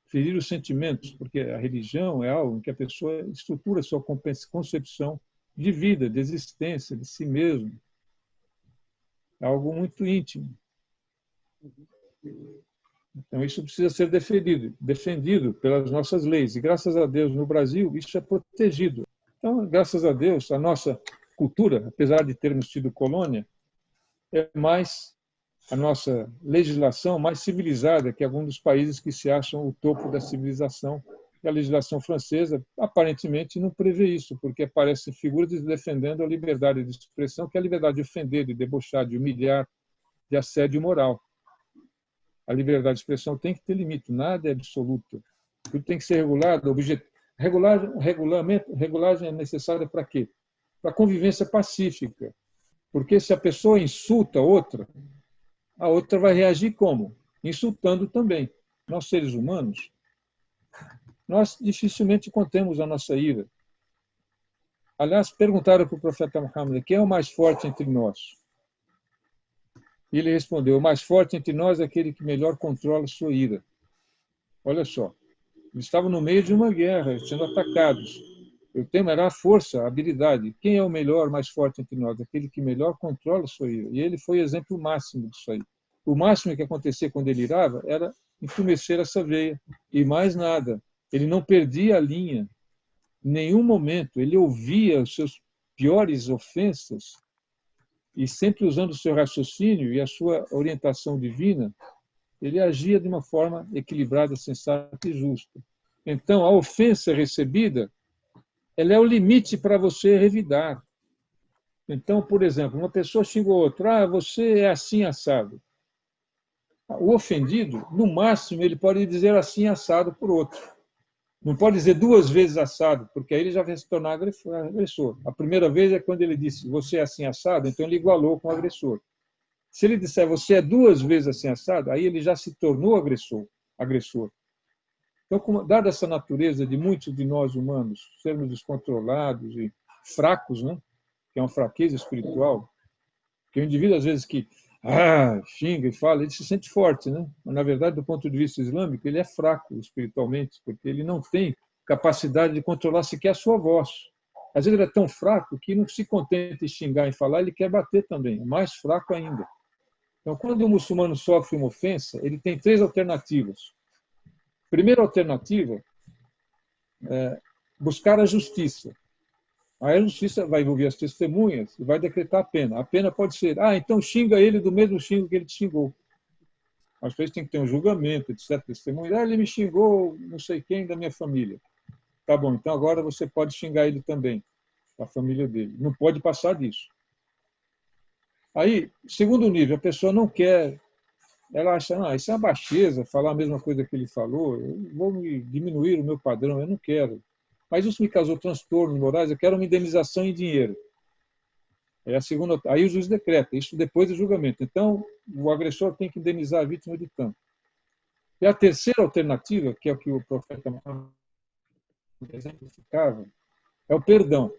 Ferir os sentimentos, porque a religião é algo em que a pessoa estrutura sua concepção de vida, de existência, de si mesmo. É algo muito íntimo. Então, isso precisa ser defendido pelas nossas leis. E, graças a Deus, no Brasil, isso é protegido. Então, graças a Deus, a nossa cultura, apesar de termos tido colônia, é mais a nossa legislação mais civilizada que alguns dos países que se acham o topo da civilização. E a legislação francesa, aparentemente, não prevê isso, porque aparecem figuras defendendo a liberdade de expressão, que é a liberdade de ofender, de debochar, de humilhar, de assédio moral. A liberdade de expressão tem que ter limite, nada é absoluto. Tudo tem que ser regulado. Regulagem é necessária para quê? Para a convivência pacífica. Porque se a pessoa insulta outra, a outra vai reagir como? Insultando também. Nós, seres humanos, nós dificilmente contemos a nossa ira. Aliás, perguntaram para o profeta Muhammad, quem é o mais forte entre nós? E ele respondeu, o mais forte entre nós é aquele que melhor controla a sua ira. Olha só, eles estavam no meio de uma guerra, sendo atacados. O tema era a força, a habilidade. Quem é o melhor, mais forte entre nós? Aquele que melhor controla a sua ira. E ele foi o exemplo máximo disso aí. O máximo que acontecia quando ele irava era enfumecer essa veia. E mais nada. Ele não perdia a linha. Em nenhum momento. Ele ouvia os seus piores ofensas e sempre usando o seu raciocínio e a sua orientação divina, ele agia de uma forma equilibrada, sensata e justa. Então, a ofensa recebida, ela é o limite para você revidar. Então, por exemplo, uma pessoa xingou outra, você é assim assado. O ofendido, no máximo, ele pode dizer assim assado por outro. Não pode dizer duas vezes assado, porque aí ele já vai se tornar agressor. A primeira vez é quando ele disse você é assim assado, então ele igualou com o agressor. Se ele disser você é duas vezes assim assado, aí ele já se tornou agressor. Então, dada essa natureza de muitos de nós humanos sermos descontrolados e fracos, né? Que é uma fraqueza espiritual, que o indivíduo, às vezes, que xinga e fala, ele se sente forte, né? Mas, na verdade, do ponto de vista islâmico, ele é fraco espiritualmente, porque ele não tem capacidade de controlar sequer a sua voz. Às vezes ele é tão fraco que não se contenta em xingar e falar, ele quer bater também, mais fraco ainda. Então, quando o muçulmano sofre uma ofensa, ele tem três alternativas. Primeira alternativa é buscar a justiça. Aí a justiça vai envolver as testemunhas e vai decretar a pena. A pena pode ser, então xinga ele do mesmo xingo que ele te xingou. Às vezes tem que ter um julgamento, etc. Testemunha, ele me xingou não sei quem da minha família. Tá bom, então agora você pode xingar ele também, a família dele. Não pode passar disso. Aí, segundo nível, a pessoa não quer, ela acha, isso é uma baixeza, falar a mesma coisa que ele falou, eu vou diminuir o meu padrão, eu não quero. Mas isso me causou transtornos morais, eu quero uma indenização em dinheiro. É a segunda, aí o juiz decreta, isso depois do julgamento. Então, o agressor tem que indenizar a vítima de tanto. E a terceira alternativa, que é o que o profeta exemplificava, é o perdão.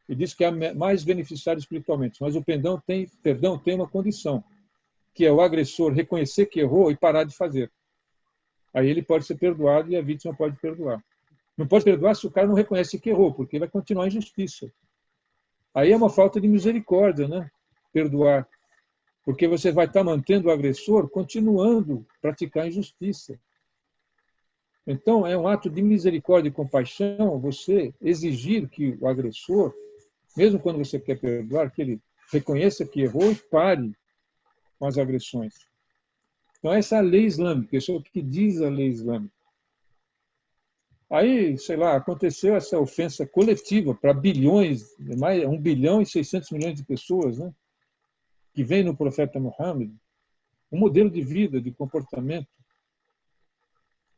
Ele diz que é mais beneficiário espiritualmente, mas o perdão tem uma condição, que é o agressor reconhecer que errou e parar de fazer. Aí ele pode ser perdoado e a vítima pode perdoar. Não pode perdoar se o cara não reconhece que errou, porque vai continuar a injustiça. Aí é uma falta de misericórdia, né? Perdoar. Porque você vai estar mantendo o agressor continuando a praticar a injustiça. Então, é um ato de misericórdia e compaixão você exigir que o agressor, mesmo quando você quer perdoar, que ele reconheça que errou e pare com as agressões. Então, essa é a lei islâmica, isso é o que diz a lei islâmica. Aí, sei lá, aconteceu essa ofensa coletiva para bilhões, mais 1 bilhão e 600 milhões de pessoas, né, que vem no profeta Muhammad, um modelo de vida, de comportamento.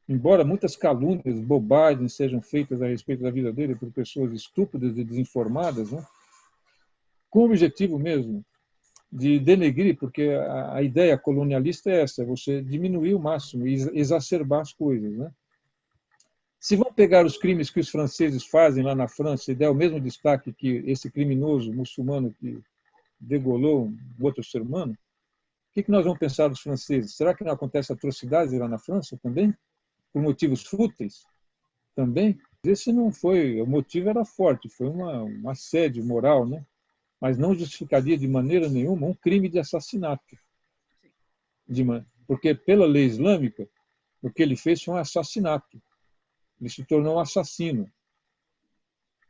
Embora muitas calúnias, bobagens sejam feitas a respeito da vida dele por pessoas estúpidas e desinformadas, né, com o objetivo mesmo de denegrir, porque a ideia colonialista é essa, é você diminuir o máximo e exacerbar as coisas, né? Se vão pegar os crimes que os franceses fazem lá na França e der o mesmo destaque que esse criminoso muçulmano que degolou um outro ser humano, o que nós vamos pensar dos franceses? Será que não acontece atrocidades lá na França também? Por motivos fúteis também? Esse não foi, o motivo era forte, foi um assédio moral, né? Mas não justificaria de maneira nenhuma um crime de assassinato. Porque pela lei islâmica, o que ele fez foi um assassinato. Ele se tornou um assassino.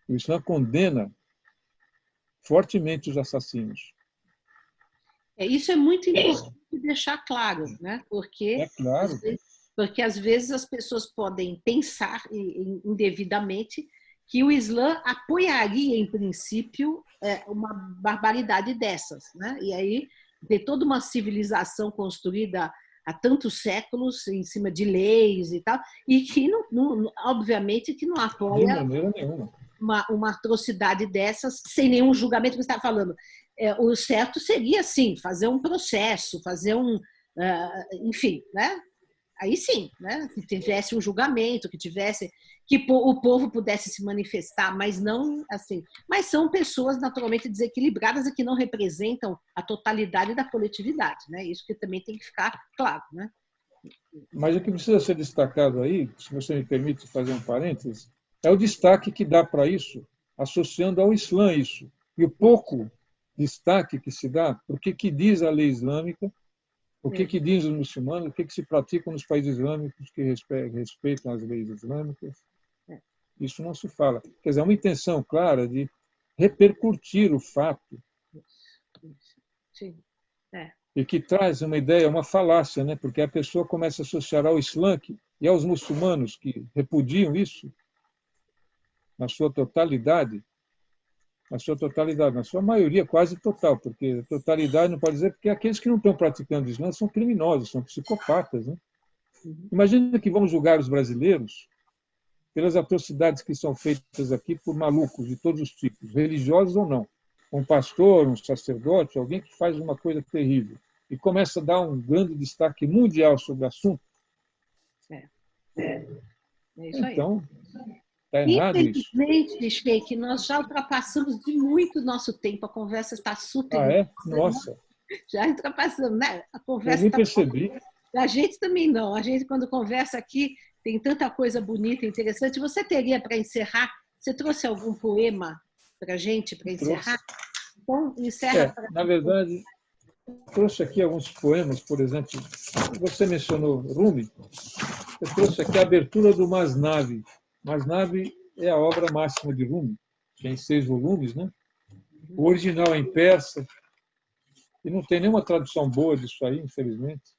O Islã condena fortemente os assassinos. Isso é muito importante deixar claro, né? É claro. Porque às vezes as pessoas podem pensar indevidamente que o Islã apoiaria, em princípio, uma barbaridade dessas, né? E aí tem toda uma civilização construída há tantos séculos em cima de leis e tal, e que, obviamente, que não apoia de maneira nenhuma uma atrocidade dessas sem nenhum julgamento que você está falando. O certo seria, sim, fazer um processo, fazer enfim, né? Aí sim, né? Que tivesse um julgamento, que o povo pudesse se manifestar, mas não assim. Mas são pessoas naturalmente desequilibradas e que não representam a totalidade da coletividade, né? Isso que também tem que ficar claro, né? Mas o que precisa ser destacado aí, se você me permite fazer um parênteses, é o destaque que dá para isso, associando ao Islã isso. E o pouco destaque que se dá, porque que diz a lei islâmica, o que diz os muçulmanos, o que se pratica nos países islâmicos que respeitam as leis islâmicas. Isso não se fala. Quer dizer, é uma intenção clara de repercutir o fato. Sim. E que traz uma ideia, uma falácia, né? Porque a pessoa começa a associar ao Islã e aos muçulmanos que repudiam isso, na sua totalidade, na sua maioria quase total, porque totalidade não pode dizer, porque aqueles que não estão praticando o Islã são criminosos, são psicopatas, né? Imagina que vamos julgar os brasileiros pelas atrocidades que são feitas aqui por malucos de todos os tipos, religiosos ou não. Um pastor, um sacerdote, alguém que faz uma coisa terrível e começa a dar um grande destaque mundial sobre o assunto. É isso aí. Então, está errado isso. Infelizmente, Sheikh, nós já ultrapassamos de muito nosso tempo. A conversa está super. Ah, é? Nossa. Já ultrapassamos, né? A conversa. Eu nem percebi. A gente também não. A gente, quando conversa aqui, tem tanta coisa bonita e interessante. Você teria, para encerrar, você trouxe algum poema para a gente, para encerrar? Então, encerra. Na verdade, trouxe aqui alguns poemas, por exemplo, você mencionou Rumi, eu trouxe aqui a abertura do Masnavi. Masnavi é a obra máxima de Rumi, tem 6 volumes, né? O original é em persa, e não tem nenhuma tradução boa disso aí, infelizmente.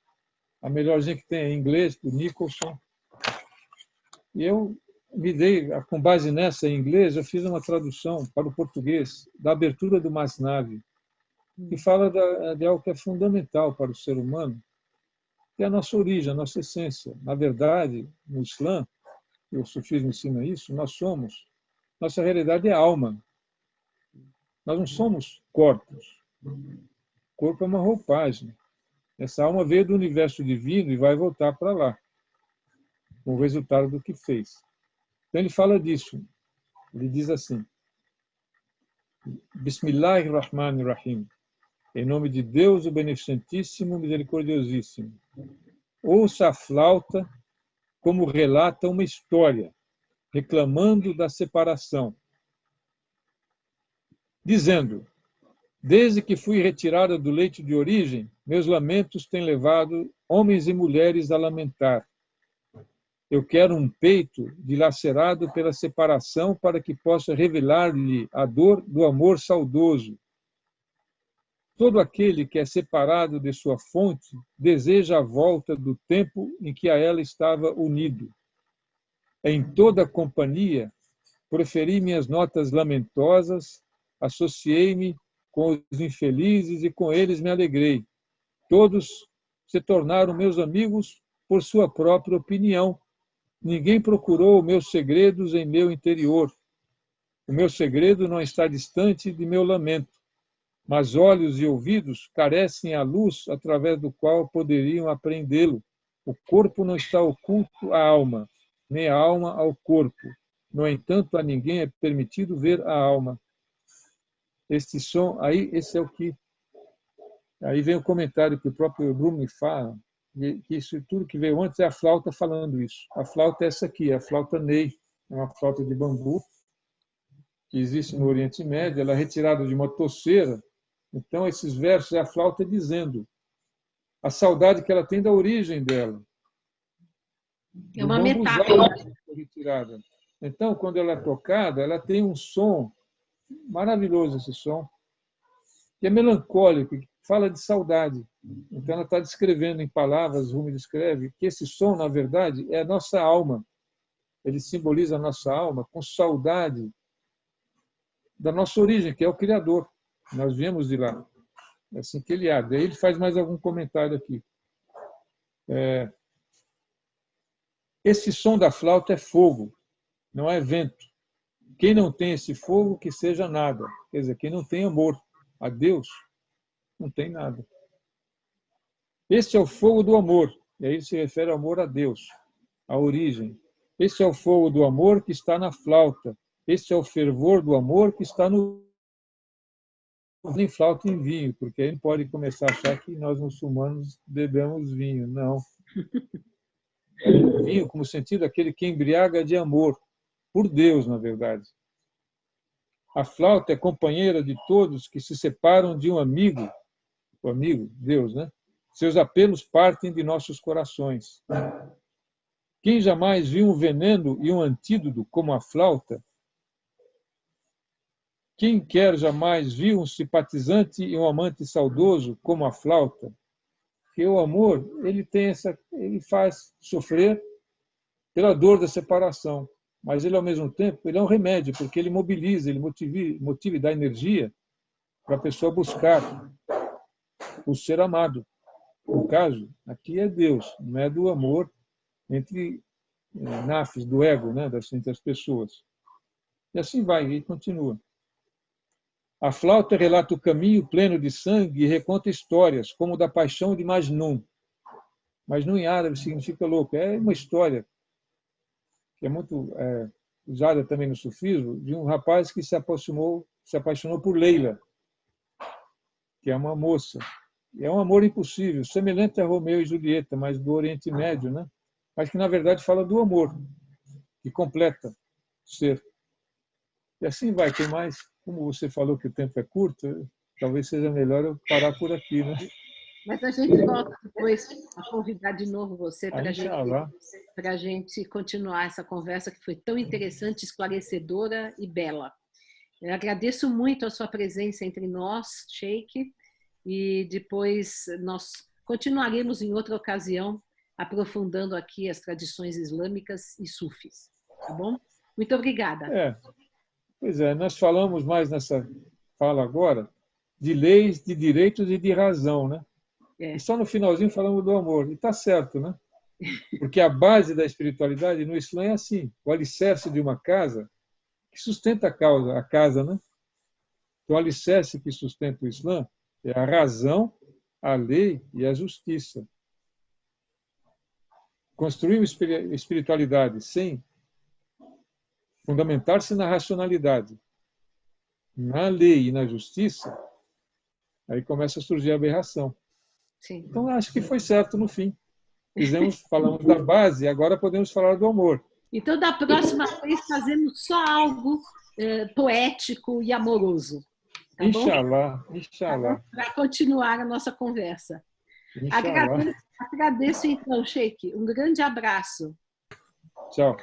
A melhorzinha que tem é em inglês, do Nicholson. E eu me dei, com base nessa em inglês, eu fiz uma tradução para o português da abertura do Masnavi, que fala de algo que é fundamental para o ser humano, que é a nossa origem, a nossa essência. Na verdade, no Islã, e o sufismo ensina isso, nossa realidade é alma. Nós não somos corpos. O corpo é uma roupagem. Essa alma veio do universo divino e vai voltar para lá, com o resultado do que fez. Então ele fala disso. Ele diz assim: Bismillahirrahmanirrahim. Em nome de Deus, o Beneficentíssimo, Misericordiosíssimo. Ouça a flauta como relata uma história, reclamando da separação, dizendo: desde que fui retirada do leito de origem, meus lamentos têm levado homens e mulheres a lamentar. Eu quero um peito dilacerado pela separação para que possa revelar-lhe a dor do amor saudoso. Todo aquele que é separado de sua fonte deseja a volta do tempo em que a ela estava unido. Em toda a companhia, proferi minhas notas lamentosas, associei-me com os infelizes e com eles me alegrei. Todos se tornaram meus amigos por sua própria opinião. Ninguém procurou meus segredos em meu interior. O meu segredo não está distante de meu lamento, mas olhos e ouvidos carecem a luz através do qual poderiam apreendê-lo. O corpo não está oculto à alma, nem a alma ao corpo. No entanto, a ninguém é permitido ver a alma. Este som, aí, esse é o que... Aí vem o comentário que o próprio Rumi fala, que isso tudo que veio antes é a flauta falando isso. A flauta é essa aqui, a flauta Ney, é uma flauta de bambu, que existe no Oriente Médio, ela é retirada de uma toceira. Então, esses versos é a flauta dizendo a saudade que ela tem da origem dela. É uma metáfora. Retirada. Então, quando ela é tocada, ela tem um som maravilhoso, esse som, que é melancólico, que fala de saudade. Então, ela está descrevendo em palavras, Rumi descreve, que esse som, na verdade, é a nossa alma. Ele simboliza a nossa alma com saudade da nossa origem, que é o Criador. Nós viemos de lá. É assim que ele abre. Aí ele faz mais algum comentário aqui. Esse som da flauta é fogo, não é vento. Quem não tem esse fogo, que seja nada. Quer dizer, quem não tem amor a Deus, não tem nada. Esse é o fogo do amor. E aí ele se refere ao amor a Deus, a origem. Esse é o fogo do amor que está na flauta. Esse é o fervor do amor que está no em flauta e em vinho, porque aí ele pode começar a achar que nós muçulmanos bebemos vinho. Não. Vinho como sentido aquele que embriaga de amor, por Deus, na verdade. A flauta é companheira de todos que se separam de um amigo, o amigo, Deus, né? Seus apelos partem de nossos corações. Quem jamais viu um veneno e um antídoto como a flauta? Quem quer jamais viu um simpatizante e um amante saudoso como a flauta? Porque o amor, ele faz sofrer pela dor da separação, mas ele ao mesmo tempo, ele é um remédio, porque ele mobiliza, ele motiva e dá energia para a pessoa buscar o ser amado. No caso, aqui é Deus, não é do amor entre nafs, do ego, né, entre as pessoas. E assim vai, e continua. A flauta relata o caminho pleno de sangue e reconta histórias, como o da paixão de Majnun. Majnun em árabe significa louco. É uma história que é muito usada também no sufismo, de um rapaz que se apaixonou por Leila, que é uma moça. E é um amor impossível, semelhante a Romeu e Julieta, mas do Oriente Médio, né? Mas que, na verdade, fala do amor, que completa o ser. E assim vai, tem mais. Como você falou que o tempo é curto, talvez seja melhor eu parar por aqui, né? Mas a gente volta depois a convidar de novo você para a gente continuar essa conversa que foi tão interessante, esclarecedora e bela. Eu agradeço muito a sua presença entre nós, Sheikh, e depois nós continuaremos em outra ocasião aprofundando aqui as tradições islâmicas e sufis. Tá bom? Muito obrigada. Pois é, nós falamos mais nessa fala agora de leis, de direitos e de razão, né? E só no finalzinho falamos do amor. E está certo, né? Porque a base da espiritualidade no Islã é assim, o alicerce de uma casa que sustenta a casa, né? Então, o alicerce que sustenta o Islã é a razão, a lei e a justiça. Construir uma espiritualidade sem fundamentar-se na racionalidade, na lei e na justiça, aí começa a surgir a aberração. Sim. Então, acho que foi certo no fim. Falamos da base, agora podemos falar do amor. Então, da próxima vez, fazemos só algo poético e amoroso. Tá Inshallah, inshallah. Tá, para continuar a nossa conversa. Inshallah. Agradeço, então, Sheikh. Um grande abraço. Tchau.